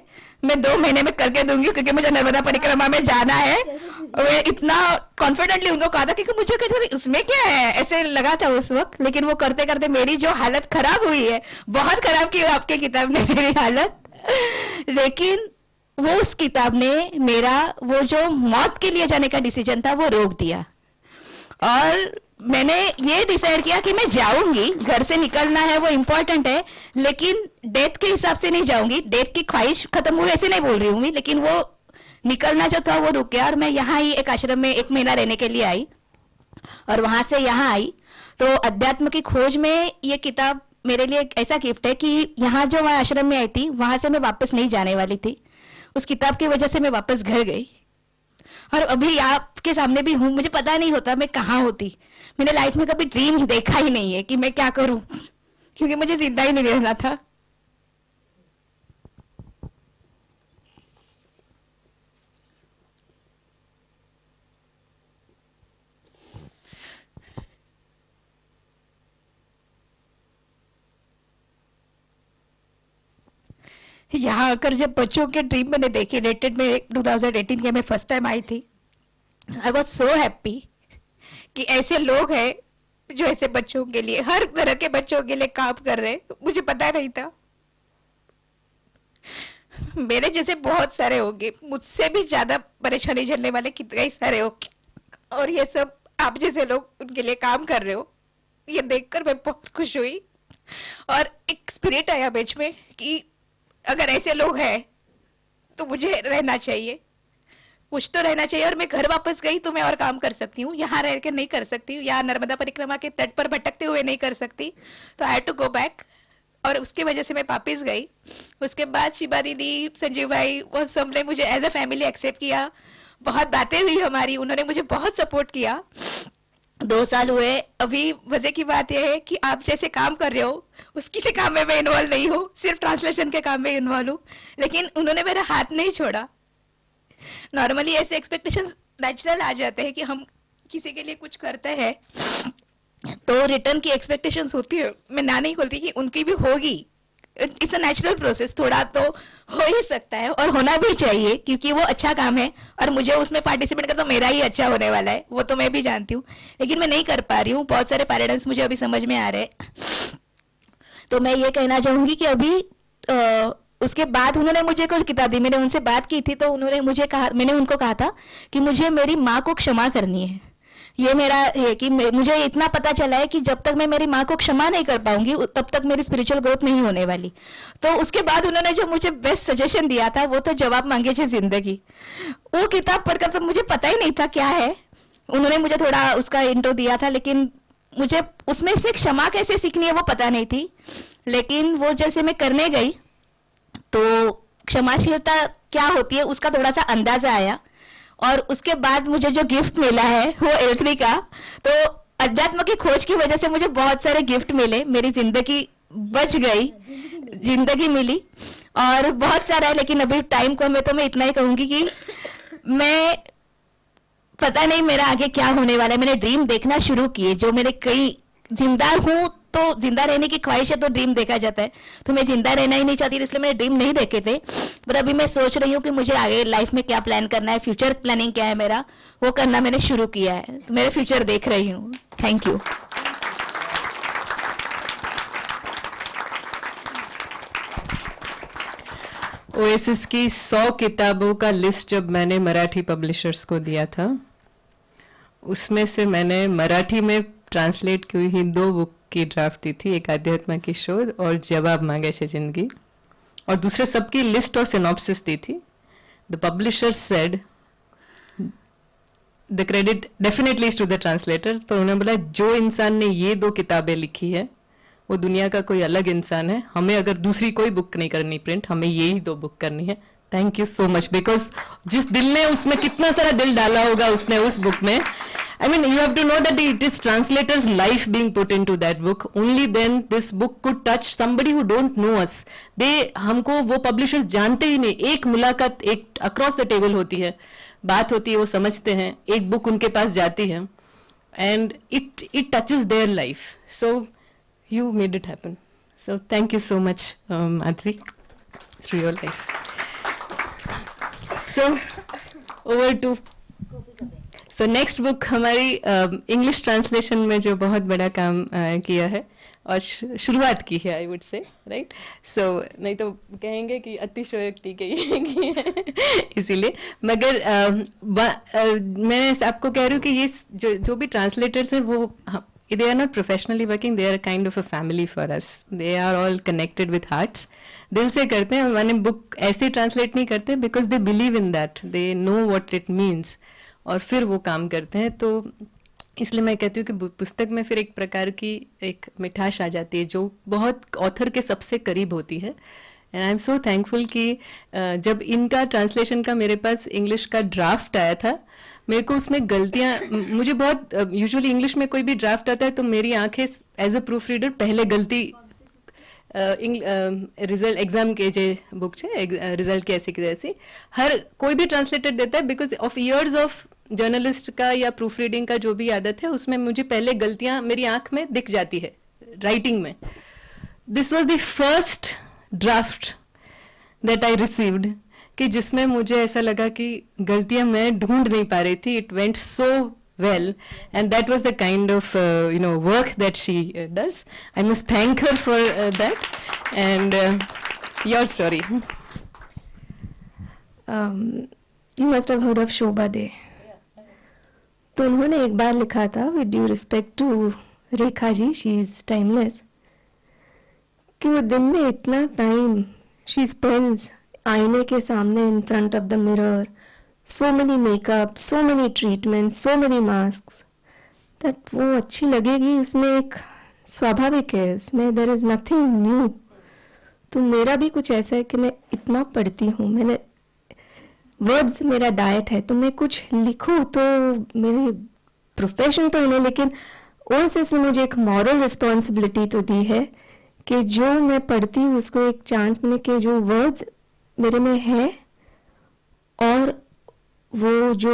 E: मैं 2 महीने में करके दूंगी, क्योंकि मुझे नर्मदा परिक्रमा में जाना है। और मैं इतना कॉन्फिडेंटली उनको कहा था, क्योंकि मुझे कहते उसमें क्या है, ऐसे लगा था उस वक्त। लेकिन वो करते करते मेरी जो हालत खराब हुई है, बहुत खराब की आपके किताब ने मेरी हालत। लेकिन वो उस किताब ने मेरा वो जो मौत के लिए जाने का डिसीजन था वो रोक दिया, और मैंने ये डिसाइड किया कि मैं जाऊंगी, घर से निकलना है वो इम्पोर्टेंट है, लेकिन डेथ के हिसाब से नहीं जाऊंगी। डेथ की ख्वाहिश खत्म हुई ऐसे नहीं बोल रही हूँ, लेकिन वो निकलना जो था वो रुक गया। और मैं यहाँ ही एक आश्रम में 1 महीना रहने के लिए आई, और वहां से यहाँ आई। तो अध्यात्म की खोज में ये किताब मेरे लिए एक ऐसा गिफ्ट है कि यहाँ जो मैं आश्रम में आई थी, वहां से मैं वापस नहीं जाने वाली थी। उस किताब की वजह से मैं वापस घर गई, और अभी आपके सामने भी हूं। मुझे पता नहीं होता मैं कहाँ होती, मैंने लाइफ में कभी ड्रीम देखा ही नहीं है कि मैं क्या करूं, क्योंकि मुझे जिंदा ही नहीं रहना था। यहाँ आकर जब बच्चों के ड्रीम मैंने देखे, रेटेड में 2018 के मैं फर्स्ट टाइम आई थी, आई वॉज सो हैप्पी कि ऐसे लोग हैं जो ऐसे बच्चों के लिए, हर तरह के बच्चों के लिए काम कर रहे हैं। मुझे पता नहीं था, मेरे जैसे बहुत सारे होंगे, मुझसे भी ज्यादा परेशानी झेलने वाले कितने ही सारे होंगे, और ये सब आप जैसे लोग उनके लिए काम कर रहे हो, ये देखकर मैं बहुत खुश हुई। और एक स्पिरिट आया बीच में कि अगर ऐसे लोग हैं तो मुझे रहना चाहिए, कुछ तो रहना चाहिए। और मैं घर वापस गई तो मैं और काम कर सकती हूँ, यहाँ रह के नहीं कर सकती हूँ, यहाँ नर्मदा परिक्रमा के तट पर भटकते हुए नहीं कर सकती, तो I had to go back. और उसकी वजह से मैं वापस गई। उसके बाद शिबा दीदी, संजीव भाई, वो सब ने मुझे एज अ फैमिली एक्सेप्ट किया, बहुत बातें हुई हमारी, उन्होंने मुझे बहुत सपोर्ट किया। 2 साल हुए। अभी मजे की बात यह है कि आप जैसे काम कर रहे हो उस किसी काम में मैं इन्वॉल्व नहीं हूँ, सिर्फ ट्रांसलेशन के काम में इन्वॉल्व हूँ, लेकिन उन्होंने मेरा हाथ नहीं छोड़ा। नॉर्मली ऐसे एक्सपेक्टेशंस नेचुरल आ जाते हैं कि हम किसी के लिए कुछ करते हैं तो रिटर्न की एक्सपेक्टेशंस होती है, मैं ना नहीं बोलती कि उनकी भी होगी, इट्स अ नेचुरल प्रोसेस, थोड़ा तो हो ही सकता है और होना भी चाहिए, क्योंकि वो अच्छा काम है और मुझे उसमें पार्टिसिपेट कर तो मेरा ही अच्छा होने वाला है, वो तो मैं भी जानती हूँ, लेकिन मैं नहीं कर पा रही हूँ। बहुत सारे पैराडाइम्स मुझे अभी समझ में आ रहे हैं। तो मैं ये कहना चाहूंगी कि अभी उसके बाद उन्होंने मुझे कोई किताब दी, मैंने उनसे बात की थी तो उन्होंने मुझे कहा, मैंने उनको कहा था कि मुझे मेरी माँ को क्षमा करनी है, ये मेरा है कि मुझे इतना पता चला है कि जब तक मैं मेरी माँ को क्षमा नहीं कर पाऊंगी तब तक मेरी स्पिरिचुअल ग्रोथ नहीं होने वाली। तो उसके बाद उन्होंने जो मुझे बेस्ट सजेशन दिया था वो तो जवाब मांगे छे जिंदगी। वो किताब पढ़कर तो मुझे पता ही नहीं था क्या है। उन्होंने मुझे थोड़ा उसका इंट्रो दिया था, लेकिन मुझे उसमें से क्षमा कैसे सीखनी है वो पता नहीं थी। लेकिन वो जैसे मैं करने गई तो क्षमाशीलता क्या होती है उसका थोड़ा सा अंदाजा आया। और उसके बाद मुझे जो गिफ्ट मिला है वो एल्क्री का, तो अध्यात्म की खोज की वजह से मुझे बहुत सारे गिफ्ट मिले, मेरी जिंदगी बच गई, जिंदगी मिली और बहुत सारा है। लेकिन अभी टाइम कम है तो मैं इतना ही कहूंगी कि मैं पता नहीं मेरा आगे क्या होने वाला है। मैंने ड्रीम देखना शुरू किए, जो मेरे कई जिंदा हूं तो जिंदा रहने की ख्वाहिश है तो ड्रीम देखा जाता है, तो मैं जिंदा रहना ही नहीं चाहती, इसलिए मैंने ड्रीम नहीं देखे थे। पर अभी मैं सोच रही हूँ कि मुझे आगे लाइफ में क्या प्लान करना है, फ्यूचर प्लानिंग क्या है मेरा, वो करना मैंने शुरू किया है। तो मेरे फ्यूचर देख रही हूँ। Thank you.
B: ओएसिस की 100 किताबों का लिस्ट जब मैंने मराठी पब्लिशर्स को दिया था, उसमें से मैंने मराठी में ट्रांसलेट की हुई 2 बुक की ड्राफ्ट दी थी, एक आध्यात्म की शोध और जवाब मांगे छे जिंदगी, और दूसरे सबकी लिस्ट और सिनॉप्सिस दी थी। The publisher said the credit definitely is to the translator, पर उन्होंने बोला जो इंसान ने ये 2 किताबें लिखी है वो दुनिया का कोई अलग इंसान है, हमें अगर दूसरी कोई बुक नहीं करनी प्रिंट, हमें यही 2 बुक करनी है। Thank you so much, because जिस दिल ने उसमें कितना सारा दिल डाला होगा उसने उस बुक में, I mean, you have to know that it is translator's life being put into that book. Only then this book could touch somebody who don't know us. हमको वो publishers जानते ही नहीं, एक मुलाकात एक across the table होती है, बात होती है, वो समझते हैं, एक बुक उनके पास जाती है, and it touches their life. So you made it happen. So thank you so much, Madhvi, through your life. So over to so next book हमारी इंग्लिश ट्रांसलेशन में जो बहुत बड़ा काम किया है और शुरुआत की है, आई वुड से, राइट। सो नहीं तो कहेंगे कि अतिशयोक्ति की है इसीलिए, मगर मैं आपको कह रही हूँ कि ये जो भी ट्रांसलेटर्स हैं वो they are not professionally working, they are kind of a family for us, they are all connected with hearts, दिल से करते हैं। मैंने बुक ऐसे ट्रांसलेट नहीं करते because they believe in that, they know what it means, और फिर वो काम करते हैं। तो इसलिए मैं कहती हूँ कि पुस्तक में फिर एक प्रकार की एक मिठास आ जाती है जो बहुत ऑथर के सबसे करीब होती है। And I am so thankful कि जब इनका ट्रांसलेशन का मेरे पास इंग्लिश का ड्राफ्ट आया था, मेरे को उसमें गलतियाँ, मुझे बहुत यूजुअली इंग्लिश में कोई भी ड्राफ्ट आता है तो मेरी आंखें एज अ प्रूफ रीडर पहले गलती रिजल्ट एग्जाम के जे बुक है रिजल्ट की ऐसी की ऐसी हर कोई भी ट्रांसलेटर देता है, because of years of journalist का या प्रूफ रीडिंग का जो भी आदत है, उसमें मुझे पहले गलतियां मेरी आंख में दिख जाती है राइटिंग में। This was the first draft that I received कि जिसमें मुझे ऐसा लगा कि गलतियां मैं ढूंढ नहीं पा रही थी। It went so well, and that was the kind of work that she does. I must thank her for that. And your story.
F: You must have heard of Shobha Day. तो उन्होंने एक बार लिखा था, with due respect to Rekha ji, she is timeless, कि वो दिन में इतना टाइम she spends आईने के सामने in front of the mirror, so many makeup, so many treatments, so many masks, that वो अच्छी लगेगी, उसमें एक स्वाभाविक है, उसमें there is nothing new. तो मेरा भी कुछ ऐसा है कि मैं इतना पढ़ती हूँ, मैंने वर्ड्स मेरा डाइट है, तो मैं कुछ लिखूँ तो मेरी प्रोफेशन तो नहीं, लेकिन ओएसिस ने मुझे एक मॉरल रिस्पॉन्सिबिलिटी तो दी है कि जो मैं पढ़ती हूँ उसको एक चांस मिले कि जो वर्ड्स मेरे में है और वो जो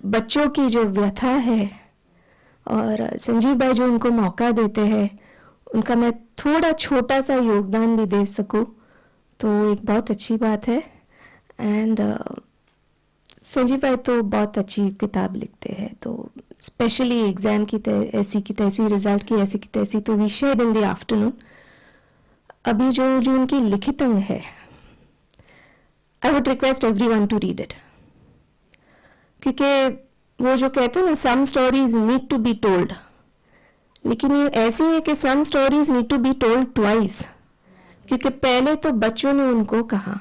F: बच्चों की जो व्यथा है और संजीव भाई जो उनको मौका देते हैं, उनका मैं थोड़ा छोटा सा योगदान भी दे सकूं तो एक बहुत अच्छी बात है। एंड संजीव भाई तो बहुत अच्छी किताब लिखते हैं, तो स्पेशली एग्जाम की ऐसी की तैसी, रिजल्ट की ऐसी की तैसी, तो we shared in the afternoon. अभी जो उनकी लिखित अंग है, I would request everyone to read it, क्योंकि वो जो कहते हैं ना, some stories need to be told, लेकिन ये ऐसी है कि some stories need to be told twice, क्योंकि पहले तो बच्चों ने उनको कहा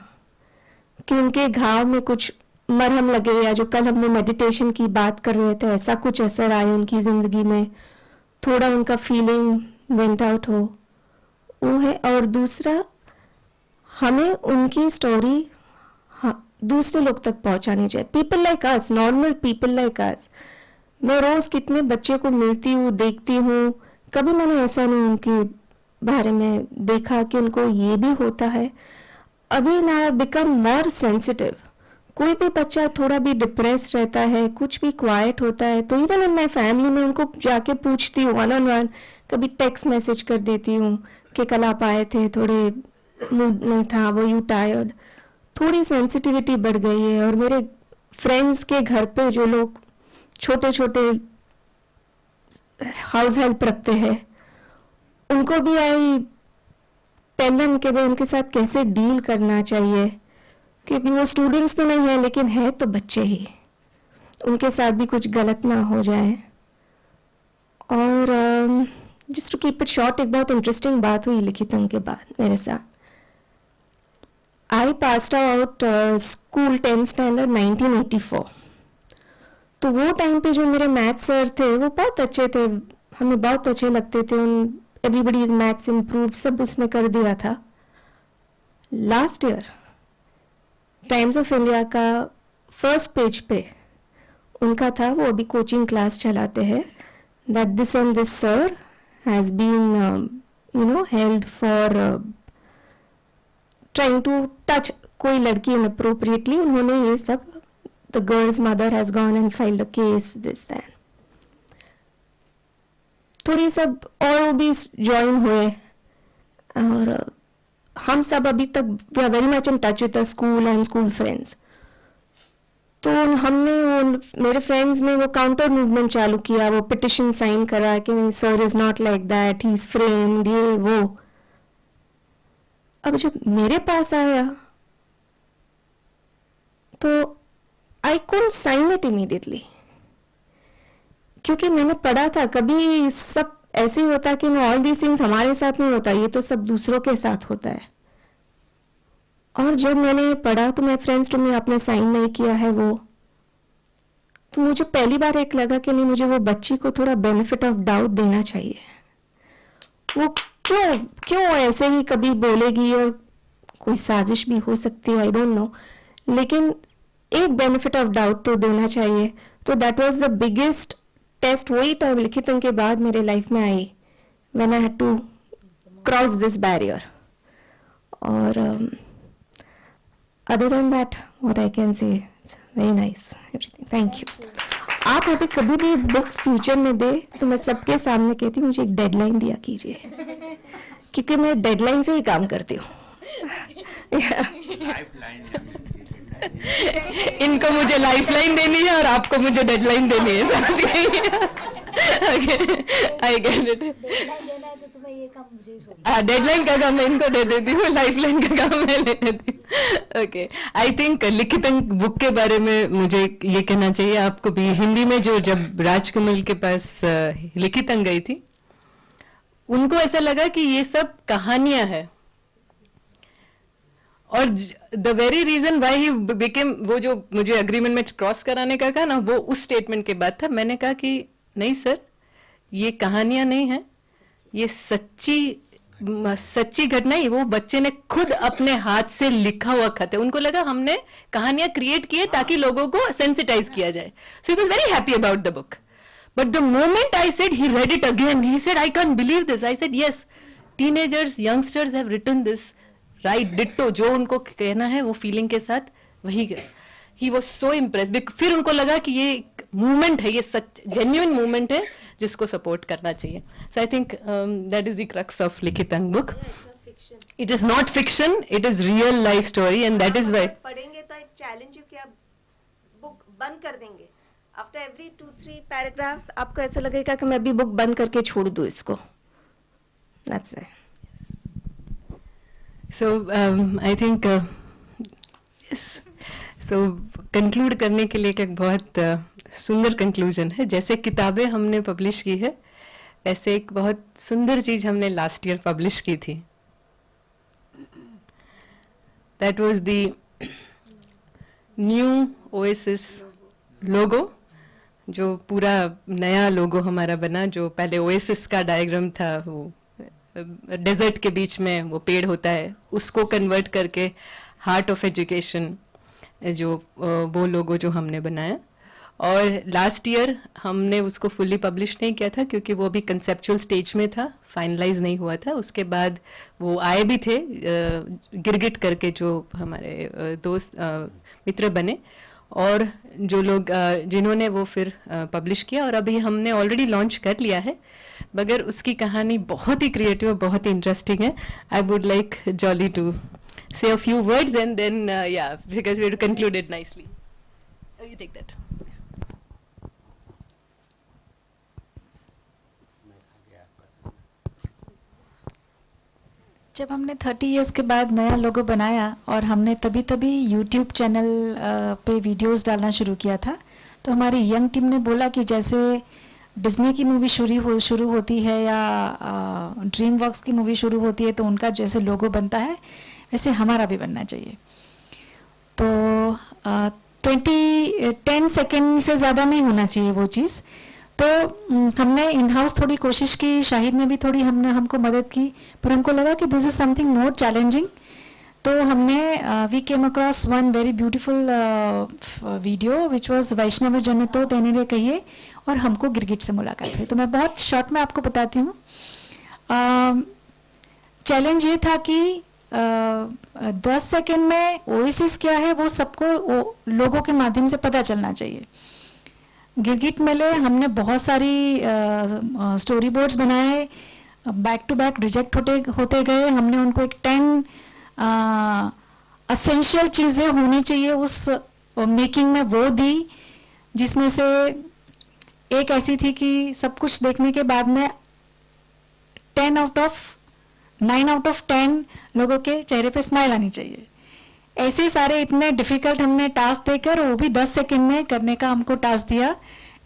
F: कि उनके घाव में कुछ मरहम लगे, या जो कल हमने मेडिटेशन की बात कर रहे थे, ऐसा कुछ असर आए उनकी जिंदगी में, थोड़ा उनका फीलिंग वेंट आउट हो, वो है। और दूसरा, हमें उनकी स्टोरी दूसरे लोग तक पहुंचानी चाहिए। People like us, normal people like us. मैं रोज कितने बच्चे को मिलती हूँ, देखती हूँ, कभी मैंने ऐसा नहीं उनके बारे में देखा कि उनको ये भी होता है। अभी ना बिकम मोर सेंसिटिव। कोई भी बच्चा थोड़ा भी डिप्रेस रहता है, कुछ भी क्वाइट होता है, तो इवन इन माई फैमिली में उनको जाके पूछती हूँ वन ऑन वन, कभी टेक्स्ट मैसेज कर देती हूँ कि कल आप आए थे, थोड़े मूड नहीं था, वो यू टायर्ड। थोड़ी सेंसिटिविटी बढ़ गई है। और मेरे फ्रेंड्स के घर पे जो लोग छोटे छोटे हाउस हेल्प रखते हैं, उनको भी आई टेल देम कि भाई उनके साथ कैसे डील करना चाहिए, क्योंकि वो स्टूडेंट्स तो नहीं है, लेकिन है तो बच्चे ही, उनके साथ भी कुछ गलत ना हो जाए। और just to keep it short, एक बहुत इंटरेस्टिंग बात हुई लिखितंग के बाद मेरे साथ। I passed out school 10th standard 1984। तो वो टाइम पे जो मेरे मैथ सर थे वो बहुत अच्छे थे, हमें बहुत अच्छे लगते थे। एवरीबडी इज मैथ्स इम्प्रूव, सब उसने कर दिया था। Last year Times of India का फर्स्ट पेज पे उनका था, वो अभी कोचिंग क्लास चलाते हैं, that this and this sir has been held for trying to touch कोई लड़की इनअप्रोप्रिएटली। उन्होंने ये सब, the girl's mother has gone and filed a case, this that. थोड़ी सब और भी ज्वाइन हुए, और हम सब अभी तक we are very much in touch with the school and school friends. तो हमने वो, मेरे फ्रेंड्स ने वो काउंटर मूवमेंट चालू किया, वो पिटिशन साइन करा कि sir is not like that, he is framed, ये वो। अब जब मेरे पास आया तो I couldn't sign it immediately, क्योंकि मैंने पढ़ा था, कभी सब ऐसे ही होता कि ऑल दीज थिंग्स हमारे साथ नहीं होता, ये तो सब दूसरों के साथ होता है। और जब मैंने पढ़ा तो मेरे फ्रेंड्स तो मैं आपने साइन नहीं किया है वो, तो मुझे पहली बार एक लगा कि नहीं, मुझे वो बच्ची को थोड़ा बेनिफिट ऑफ डाउट देना चाहिए। वो क्यों ऐसे ही कभी बोलेगी, और कोई साजिश भी हो सकती है, आई डोंट नो, लेकिन एक बेनिफिट ऑफ डाउट तो देना चाहिए। तो that was the biggest test. वही टाइम लिखितंग के बाद मेरे लाइफ में आई, when I had to cross this barrier. और other than that what I can say, very nice everything, thank you. आप अभी कभी भी बुक फ्यूचर में दे तो मैं सबके सामने कहती हूँ मुझे एक डेडलाइन दिया कीजिए, क्योंकि मैं डेडलाइन से ही काम करती हूँ।
B: इनको मुझे लाइफलाइन देनी है और आपको मुझे डेडलाइन देनी है, समझ गई? I get it. डेडलाइन का काम मैं इनको दे देती हूँ, लाइफलाइन का काम मैं ले लेती हूँ। ओके, आई थिंक लिखितंग बुक के बारे में मुझे ये कहना चाहिए आपको भी। हिंदी में जो जब राजकमल के पास लिखितंग गई थी, उनको ऐसा लगा कि ये सब कहानियां हैं, और the very reason why he became, वो जो मुझे एग्रीमेंट में क्रॉस कराने का कहा ना, वो उस स्टेटमेंट के बाद था। मैंने कहा कि नहीं सर, ये कहानियां नहीं है, ये सच्ची घटना ही, वो बच्चे ने खुद अपने हाथ से लिखा हुआ खत है। उनको लगा हमने कहानियां क्रिएट की है ताकि लोगों को सेंसिटाइज किया जाए। So he was very happy about the book. But the moment I said, he read it again, he said I can believe this. I said yes, teenagers, youngsters have written this right ditto, जो उनको कहना है वो feeling के साथ वही। He was so impressed. फिर उनको लगा कि ये मूवमेंट है, ये सच जेन्युइन मूवमेंट है जिसको सपोर्ट करना चाहिए। So I think that is the crux of Likhitang book. It is not fiction, it is real life story, and that is why
G: पढ़ेंगे तो एक चैलेंज है कि आप बुक बंद कर देंगे आफ्टर एवरी 2-3 पैराग्राफ्स।
F: आपको ऐसा लगेगा कि मैं अभी बुक बंद करके छोड़ दूं इसको। That's why.
B: So I think yes. So conclude करने के लिए एक बहुत सुंदर कंक्लूजन है। जैसे किताबें हमने पब्लिश की है, वैसे एक बहुत सुंदर चीज हमने लास्ट ईयर पब्लिश की थी। That was the new Oasis logo, जो पूरा नया लोगो हमारा बना। जो पहले ओएसिस का डायग्राम था, वो डेजर्ट के बीच में वो पेड़ होता है, उसको कन्वर्ट करके हार्ट ऑफ एजुकेशन, जो वो लोगो जो हमने बनाया। और लास्ट ईयर हमने उसको फुल्ली पब्लिश नहीं किया था, क्योंकि वो अभी कंसेप्चुअल स्टेज में था, फाइनलाइज नहीं हुआ था। उसके बाद वो आए भी थे गिरगिट करके, जो हमारे दोस्त मित्र बने, और जो लोग जिन्होंने वो फिर पब्लिश किया, और अभी हमने ऑलरेडी लॉन्च कर लिया है। मगर उसकी कहानी बहुत ही क्रिएटिव और बहुत ही इंटरेस्टिंग है। I would like Jolly to say a few words and then yeah, because we have to conclude it nicely. Oh, you take that.
E: जब हमने 30 इयर्स के बाद नया लोगो बनाया और हमने तभी यूट्यूब चैनल पे वीडियोस डालना शुरू किया था, तो हमारी यंग टीम ने बोला कि जैसे डिज्नी की मूवी शुरू होती है या ड्रीम वर्क्स की मूवी शुरू होती है, तो उनका जैसे लोगो बनता है वैसे हमारा भी बनना चाहिए। तो 10 सेकेंड से ज़्यादा नहीं होना चाहिए वो चीज़। तो हमने इन हाउस थोड़ी कोशिश की, शाहिद ने भी थोड़ी हमको मदद की, पर हमको लगा कि this is something more challenging. तो हमने we came across one very beautiful video which was Vaishnav Janto Tenere कहिए, और हमको गिरगिट से मुलाकात हुई। तो मैं बहुत शॉर्ट में आपको बताती हूँ। चैलेंज ये था कि 10 सेकेंड में ओएसिस क्या है वो सबको लोगों के माध्यम से पता चलना चाहिए। गिरगिट मेले हमने बहुत सारी स्टोरी बोर्ड्स बनाए, बैक टू बैक रिजेक्ट होते गए। हमने उनको एक 10 एसेंशियल चीज़ें होनी चाहिए उस मेकिंग में वो दी, जिसमें से एक ऐसी थी कि सब कुछ देखने के बाद में 9 आउट ऑफ 10 लोगों के चेहरे पे स्माइल आनी चाहिए। ऐसे सारे इतने डिफिकल्ट हमने टास्क देकर, वो भी 10 सेकेंड में करने का हमको टास्क दिया,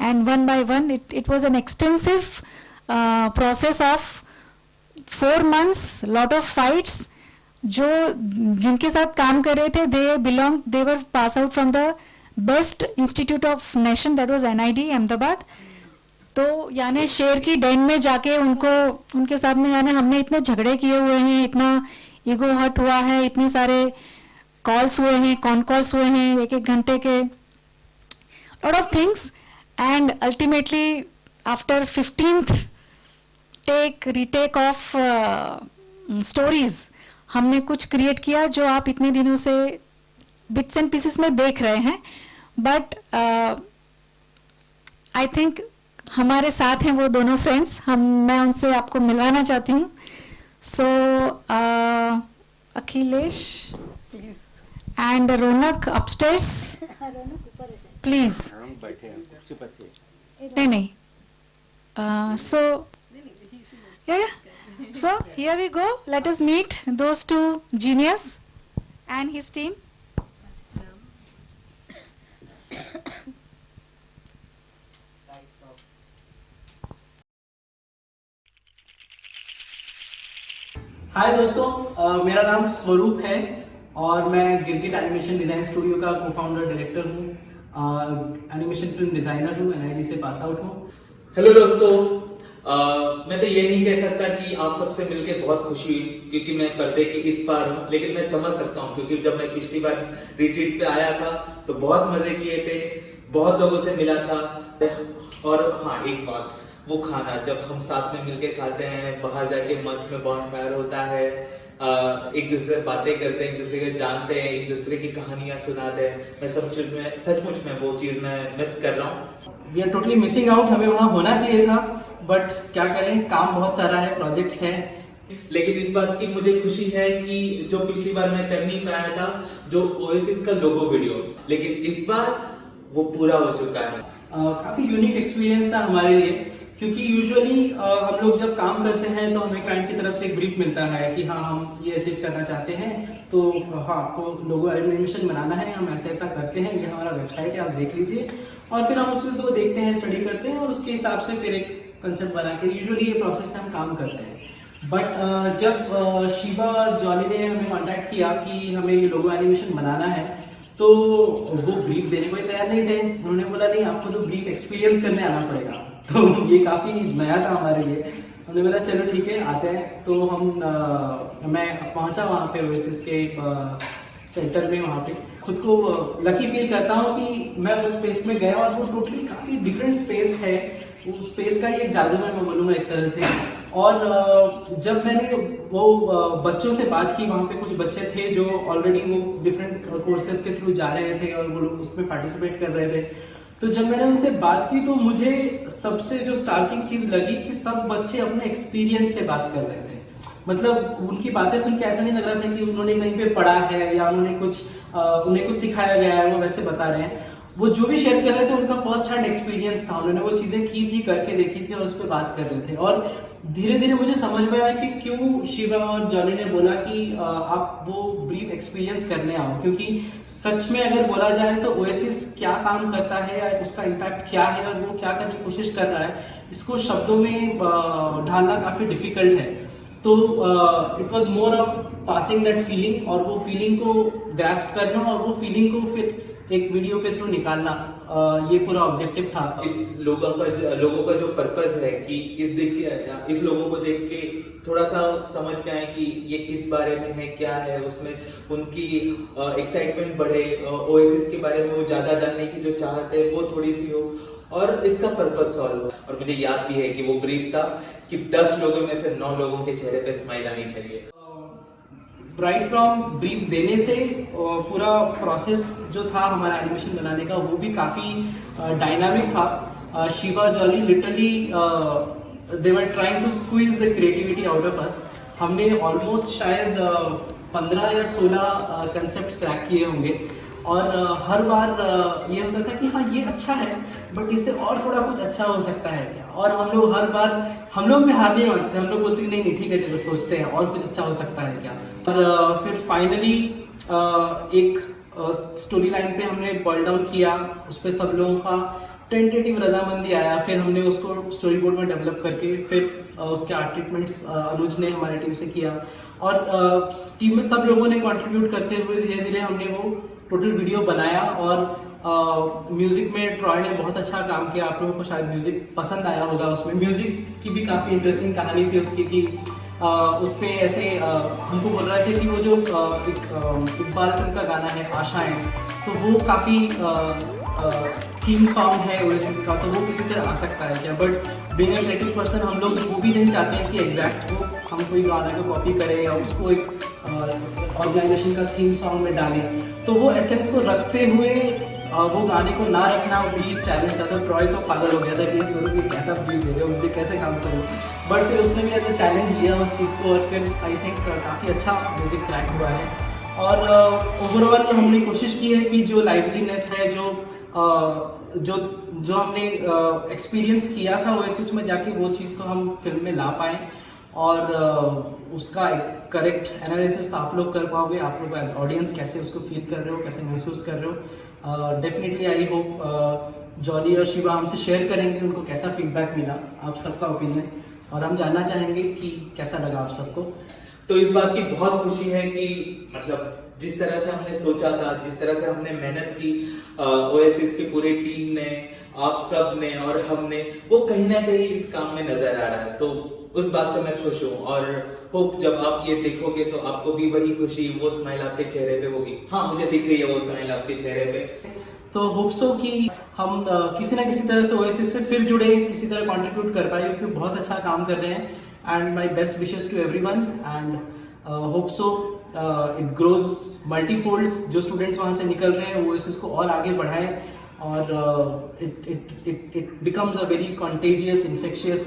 E: and one by one it was an extensive process of 4 months, lot of fights. जो जिनके साथ काम कर रहे थे they were pass out from the best institute of nation, that was NID Ahmedabad. तो यानी शेर की डेन में जाके उनके साथ में यानी हमने इतने झगड़े किए हुए हैं, इतना ईगो हर्ट हुआ है, इतने सारे कॉल्स हुए हैं, कॉन कॉल्स हुए हैं 1-1 घंटे के, lot of things. And ultimately after 15th retake of stories हमने कुछ क्रिएट किया जो आप इतने दिनों से बिट्स एंड पीसेस में देख रहे हैं। बट आई थिंक हमारे साथ हैं वो दोनों फ्रेंड्स, मैं उनसे आपको मिलवाना चाहती हूँ। So Akhilesh and Raunak upstairs please. नहीं so here we go, let us meet those two genius and his team.
H: हाय दोस्तों, मेरा नाम स्वरूप है और मैं गिरगिट एनिमेशन डिज़ाइन स्टूडियो का को-फाउंडर डायरेक्टर हूँ। एनिमेशन फिल्म डिज़ाइनर हूँ, NID से पास आउट हूँ।
I: हेलो दोस्तों, मैं तो ये नहीं कह सकता कि आप सबसे मिलके बहुत खुशी हुई क्योंकि मैं पर्दे के इस पार हूँ, लेकिन मैं समझ सकता हूँ क्योंकि जब मैं पिछली बार रिट्रीट पे आया था तो बहुत मजे किए थे, बहुत लोगों से मिला था। और हाँ, एक बात, वो खाना जब हम साथ में मिलके खाते हैं, बाहर जाके मस्त में बॉनफायर होता है, एक दूसरे से बातें करते हैं, एक दूसरे को जानते हैं, एक दूसरे की कहानियां सुनाते हैं, मैं सचमुच में वो चीज मैं मिस कर रहा हूँ।
H: We are totally missing out, हमें वहाँ होना चाहिए था, बट क्या करें, काम बहुत सारा है, प्रोजेक्ट्स हैं।
I: लेकिन इस बात की मुझे खुशी है कि जो पिछली बार मैं कर नहीं पाया था, जो ओएसिस का लोगो वीडियो, लेकिन इस बार वो पूरा हो चुका है।
H: काफी यूनिक एक्सपीरियंस था हमारे लिए, क्योंकि यूजुअली हम लोग जब काम करते हैं तो हमें क्लाइंट की तरफ से एक ब्रीफ मिलता है कि हाँ हम ये अचीव करना चाहते हैं, तो हाँ आपको लोगो एनिमेशन बनाना है, हम ऐसा ऐसा करते हैं, ये हमारा वेबसाइट है, आप देख लीजिए। और फिर हम उस चीज़ को देखते हैं, स्टडी करते हैं और उसके हिसाब से फिर एक कंसेप्ट बना के यूजुअली ये प्रोसेस से हम काम करते हैं। बट जब शिवा और जॉली ने हमें कांटेक्ट किया कि हमें ये लोगो एनिमेशन बनाना है, तो वो ब्रीफ देने को ही तैयार नहीं थे। उन्होंने बोला नहीं, आपको तो ब्रीफ एक्सपीरियंस करने आना पड़ेगा। तो ये काफ़ी नया था हमारे लिए। उन्होंने बोला चलो ठीक है, आते हैं। तो मैं पहुंचा वहाँ पे ओएसिस के सेंटर में। वहाँ पे खुद को लकी फील करता हूँ कि मैं उस स्पेस में गया और वो टोटली काफ़ी डिफरेंट स्पेस है। उस स्पेस का ये जादू मैं बोलूँगा एक तरह से। और जब मैंने वो बच्चों से बात की, वहाँ पे कुछ बच्चे थे जो ऑलरेडी वो डिफरेंट कोर्सेज के थ्रू जा रहे थे और वो लोग उसमें पार्टिसिपेट कर रहे थे। तो जब मैंने उनसे बात की तो मुझे सबसे जो स्टार्टिंग चीज़ लगी कि सब बच्चे अपने एक्सपीरियंस से बात कर रहे थे। मतलब उनकी बातें सुन के ऐसा नहीं लग रहा था कि उन्होंने कहीं पे पढ़ा है या उन्हें कुछ सिखाया गया है, वो वैसे बता रहे हैं। वो जो भी शेयर कर रहे थे उनका फर्स्ट हैंड एक्सपीरियंस था, उन्होंने वो चीज़ें की थी, करके देखी थी और उस पर बात कर रहे थे। और धीरे धीरे मुझे समझ में आया कि क्यों शिवा और जॉली ने बोला कि आप वो ब्रीफ एक्सपीरियंस करने आओ, क्योंकि सच में अगर बोला जाए तो ओएसिस क्या काम करता है या उसका इम्पैक्ट क्या है और वो क्या करने की कोशिश कर रहा है, इसको शब्दों में ढालना काफ़ी डिफिकल्ट है। तो it was more of passing that feeling और वो फीलिंग को ग्रास्प करना और वो फीलिंग को फिर एक वीडियो के थ्रू निकालना, ये पूरा ऑब्जेक्टिव था।
I: इस लोगों का जो पर्पस है कि इस लोगों को देख के थोड़ा सा समझ में आए कि ये किस बारे में है, क्या है, उसमें उनकी एक्साइटमेंट बढ़े, ओएसिस के बारे में वो ज्यादा जानने की जो चाहत है वो थोड़ी सी हो और इसका पर्पस सॉल्व हो। और मुझे याद भी है कि वो ब्रीफ था कि 10 लोगों में से 9 लोगों के चेहरे पे स्माइल आनी चाहिए।
H: राइट फ्रॉम ब्रीफ देने से पूरा प्रोसेस जो था हमारा एनिमेशन बनाने का वो भी काफ़ी डायनामिक था। Shiva Jolly literally they were trying to squeeze the creativity out of us. हमने ऑलमोस्ट शायद 15 या 16 कंसेप्ट क्रैक किए होंगे और हर बार ये होता था कि हाँ ये अच्छा है बट इससे और थोड़ा कुछ अच्छा हो सकता है क्या। और हम लोग भी हार नहीं मानते, हम लोग बोलते कि नहीं ठीक है चलो सोचते हैं और कुछ अच्छा हो सकता है क्या। और फिर फाइनली एक स्टोरी लाइन पे हमने बॉइल डाउन किया, उस पर सब लोगों का टेंटेटिव रजामंदी आया। फिर हमने उसको स्टोरी बोर्ड में डेवलप करके फिर उसके आर्ट ट्रीटमेंट्स अनुज ने हमारी टीम से किया और टीम में सब लोगों ने कंट्रीब्यूट करते हुए धीरे धीरे हमने वो टोटल वीडियो बनाया। और म्यूजिक में ट्रॉय ने बहुत अच्छा काम किया, आप लोगों को शायद म्यूजिक पसंद आया होगा। उसमें म्यूजिक की भी काफ़ी इंटरेस्टिंग कहानी थी उसकी कि उस पर ऐसे हमको बोल रहे थे कि वो जो इकबाल फिल्म का गाना है आशाएं, तो वो काफ़ी थीम सॉन्ग है ओएसिस का, तो वो किसी तरह आ सकता है क्या। But being a creative person हम लोग वो भी नहीं चाहते हैं कि एग्जैक्ट वो हम कोई गाना को कॉपी करें या उसको एक ऑर्गेनाइजेशन का थीम सॉन्ग में डालें। तो वो एसेंस को रखते हुए वो गाने को ना रखना भी एक चैलेंज था। तो ट्रॉय तो पागल हो गया था कि इस लोगों को कैसा फील दे रहे हो, मुझे कैसे काम करूँ। बट फिर उसने भी एज अ चैलेंज लिया उस चीज़ को और फिर आई थिंक काफ़ी अच्छा म्यूजिक क्रैक हुआ है। और ओवरऑल हमने कोशिश की है कि जो लाइवलीनेस है, जो हमने एक्सपीरियंस किया था ओएसिस में जाके, वो चीज़ को हम फिल्म में ला पाएँ और उसका एक करेक्ट एनालिसिस तो आप लोग कर पाओगे। आप लोग एज ऑडियंस कैसे उसको फील कर रहे हो, कैसे महसूस कर रहे हो। डेफिनेटली आई होप जॉली और शिवा हमसे शेयर करेंगे उनको कैसा फीडबैक मिला, आप सबका ओपिनियन, और हम जानना चाहेंगे कि कैसा लगा आप सबको।
I: तो इस बात की बहुत खुशी है कि मतलब जिस तरह से हमने सोचा था, जिस तरह से हमने मेहनत की ओएसिस की पूरी टीम ने, आप सब ने और हमने, वो कहीं ना कहीं इस काम में नजर आ रहा है। तो उस बात से मैं खुश हूँ और होप जब आप ये देखोगे तो आपको भी वही खुशी, वो स्माइल आपके चेहरे पे होगी। हाँ, मुझे दिख रही है वो स्माइल आपके चेहरे पे।
H: तो होप सो कि हम किसी ना किसी तरह से ओएसिस से फिर जुड़े, किसी तरह कंट्रीब्यूट कर पाए, क्योंकि बहुत अच्छा काम कर रहे हैं। And my best wishes to everyone and hope so it grows multifolds. जो स्टूडेंट्स वहाँ से निकल रहे हैं वो इसको और आगे बढ़ाएं और it becomes a very contagious, infectious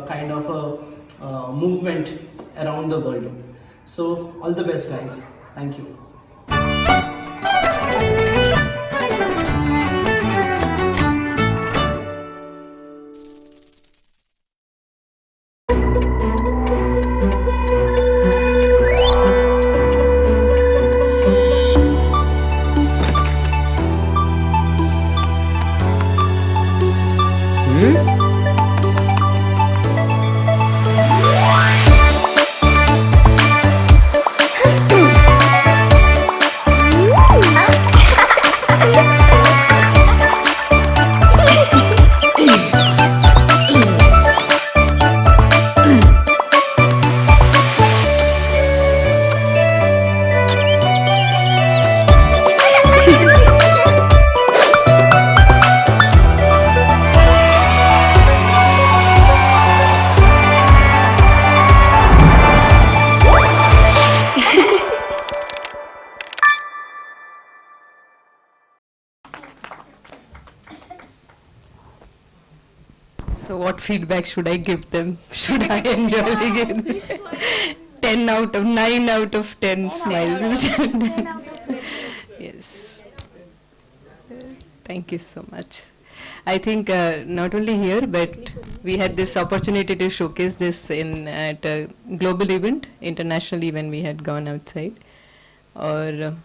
H: kind of a movement around the world. So all the best guys. Thank you.
B: So what feedback should I give them? Should I enjoy give them 10 out of 9 out of 10 smiles? Yes. Thank you so much. I think not only here, but we had this opportunity to showcase this in at a global event, internationally when we had gone outside. और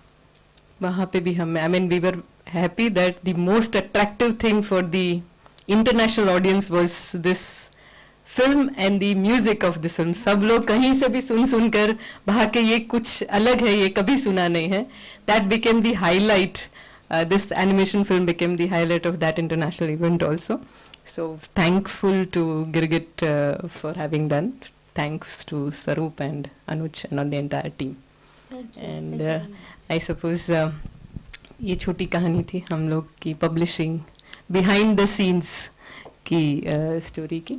B: वहाँ पे भी हम, I mean, we were happy that the most attractive thing for the international audience was this film and the music of this film. सब लोग कहीं से भी सुन कर वहाँ के ये कुछ अलग है, ये कभी सुना नहीं है. That became the highlight. This animation film became the highlight of that international event also. So thankful to Girgit for having done. Thanks to Swaroop and Anuj and all the entire team. And I suppose ये छोटी कहानी थी हम लोग की publishing behind the scenes की story की.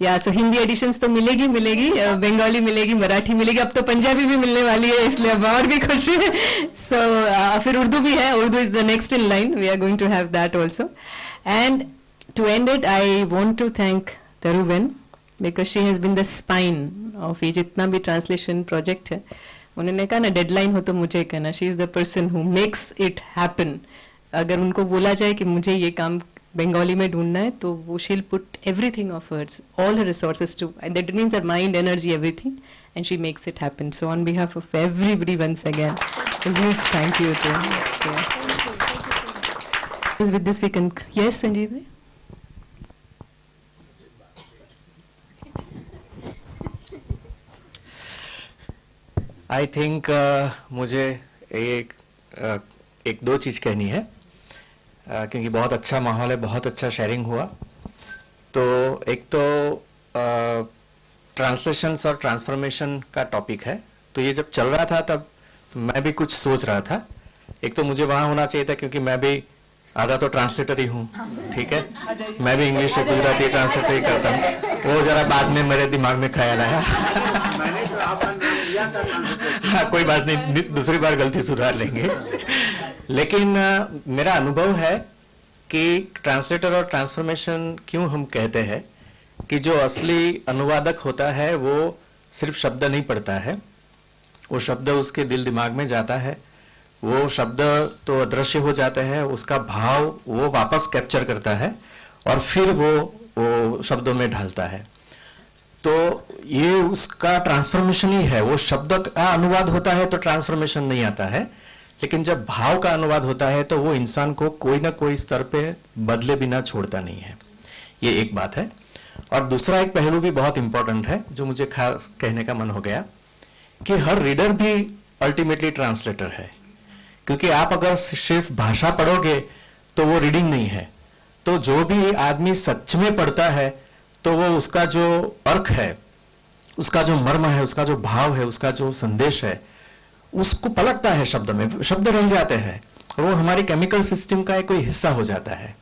B: या सो हिंदी एडिशंस तो मिलेगी बंगाली मिलेगी, मराठी मिलेगी, अब तो पंजाबी भी मिलने वाली है, इसलिए अब और भी खुशी है. सो फिर उर्दू भी है, Urdu is the next in line, we are going to have that also. And to end it I want to thank Taruben because she has been the spine of ये जितना भी ट्रांसलेशन प्रोजेक्ट है. उन्होंने कहा ना डेडलाइन हो तो मुझे कहना. She is the person who makes it happen. अगर उनको बोला जाए कि मुझे ये काम बंगाली में ढूंढना है तो वो she'll put everything of hers, all her resources to, and that means her mind, energy, everything, and she makes it happen. So on behalf of everybody once again huge thank you too. With this we can, yes Sanjeev भाई.
J: I think मुझे एक दो चीज़ कहनी है, क्योंकि बहुत अच्छा माहौल है, बहुत अच्छा शेयरिंग हुआ. तो एक तो ट्रांसलेशंस और ट्रांसफॉर्मेशन का टॉपिक है. तो ये जब चल रहा था तब मैं भी कुछ सोच रहा था. एक तो मुझे वहाँ होना चाहिए था क्योंकि मैं भी आधा तो ट्रांसलेटर ही हूँ, ठीक है. मैं भी इंग्लिश से गुजराती ट्रांसलेटर ही करता हूँ. वो जरा बाद में मेरे दिमाग में ख्याल आया. हाँ, कोई बात नहीं, दूसरी बार गलती सुधार लेंगे. लेकिन मेरा अनुभव है कि ट्रांसलेटर और ट्रांसफॉर्मेशन क्यों हम कहते हैं कि जो असली अनुवादक होता है वो सिर्फ शब्द नहीं पढ़ता है, वो शब्द उसके दिल दिमाग में जाता है. वो शब्द तो अदृश्य हो जाते हैं, उसका भाव वो वापस कैप्चर करता है और फिर वो शब्दों में ढालता है. तो ये उसका ट्रांसफॉर्मेशन ही है. वो शब्द का अनुवाद होता है तो ट्रांसफॉर्मेशन नहीं आता है, लेकिन जब भाव का अनुवाद होता है तो वो इंसान को कोई ना कोई स्तर पे बदले बिना छोड़ता नहीं है. ये एक बात है. और दूसरा एक पहलू भी बहुत इंपॉर्टेंट है जो मुझे खास कहने का मन हो गया कि हर रीडर भी अल्टीमेटली ट्रांसलेटर है. क्योंकि आप अगर सिर्फ भाषा पढ़ोगे तो वो रीडिंग नहीं है. तो जो भी आदमी सच में पढ़ता है तो वो उसका जो अर्थ है, उसका जो मर्म है, उसका जो भाव है, उसका जो संदेश है, उसको पलटता है शब्द में. शब्द रह जाते हैं और वो हमारी केमिकल सिस्टम का कोई हिस्सा हो जाता है.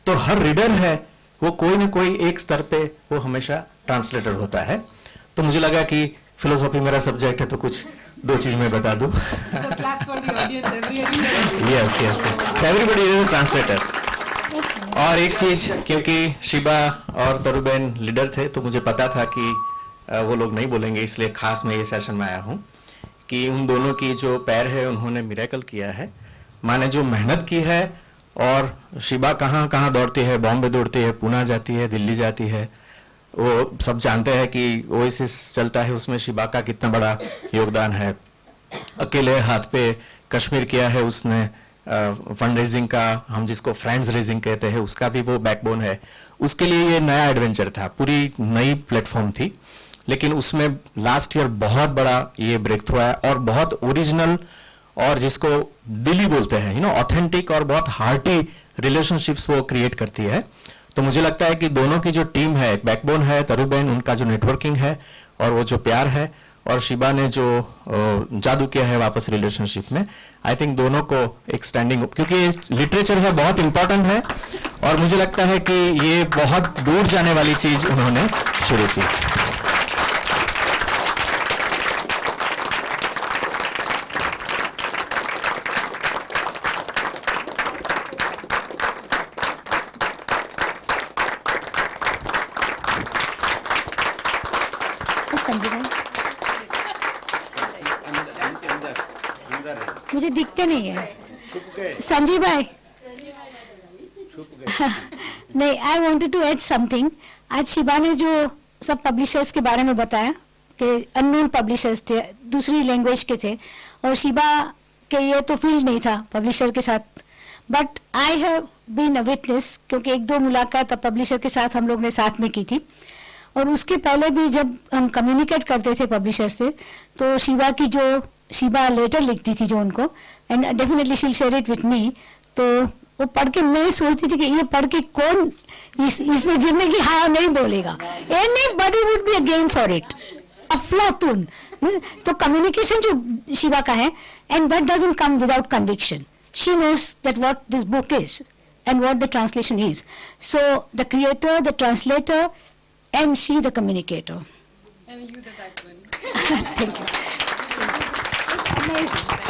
J: तो हर रीडर है वो कोई ना कोई एक स्तर पे वो हमेशा ट्रांसलेटर होता है. तो मुझे लगा कि फिलोसॉफी मेरा सब्जेक्ट है तो कुछ दो चीज मैं बता दूं. Yes yes, everybody is a translator. और एक चीज, क्योंकि शिबा और तरुबेन लीडर थे तो मुझे पता था कि वो लोग नहीं बोलेंगे, इसलिए खास मैं ये सेशन में आया हूँ कि उन दोनों की जो पैर है उन्होंने मिरेकल किया है. माँ ने जो मेहनत की है, और शिबा कहाँ कहाँ दौड़ती है, बॉम्बे दौड़ती है, पुणे जाती है, दिल्ली जाती है. वो सब जानते हैं कि ओएसिस चलता है, उसमें शिबा का कितना बड़ा योगदान है. अकेले हाथ पे कश्मीर किया है उसने, फंड रेजिंग का, हम जिसको फ्रेंड्स रेजिंग कहते हैं, उसका भी वो बैकबोन है। उसके लिए ये नया एडवेंचर था, पूरी नई प्लेटफॉर्म थी, लेकिन उसमें लास्ट ईयर बहुत बड़ा ये ब्रेक थ्रू है और बहुत ओरिजिनल और जिसको दिली बोलते हैं, यू नो, ऑथेंटिक और बहुत हार्टी रिलेशनशिप्स वो क्रिएट करती है। तो मुझे लगता है कि दोनों की जो टीम है, बैकबोन है तरुबेन, उनका जो नेटवर्किंग है और वो जो प्यार है, और शिबा ने जो जादू किया है वापस रिलेशनशिप में, आई थिंक दोनों को एक स्टैंडिंग, क्योंकि लिटरेचर है बहुत इंपॉर्टेंट है और मुझे लगता है कि ये बहुत दूर जाने वाली चीज उन्होंने शुरू की।
D: संजय भाई, मुझे दिखते नहीं है संजय भाई। नहीं, I wanted to add something. आज शिबा ने जो सब पब्लिशर्स के बारे में बताया कि अननोन पब्लिशर्स थे, दूसरी लैंग्वेज के थे, और शिबा के ये तो फील्ड नहीं था पब्लिशर के साथ, but I have been a witness, क्योंकि एक दो मुलाकात पब्लिशर के साथ हम लोग ने साथ में की थी, और उसके पहले भी जब हम कम्युनिकेट करते थे पब्लिशर से, तो शिबा लेटर लिखती थी जो उनको, and definitely she share it with me, तो वो पढ़ के मैं सोचती थी कि ये पढ़ के कौन इसमें गिरने की हाँ नहीं बोलेगा, anybody would be a game for it, अफलातून। तो कम्युनिकेशन जो शिबा का है, and that doesn't come without conviction. She knows that what this book is and what the translation is. So the creator, the translator, and she the communicator.
B: And you the backbone.
D: Thank you. Amazing.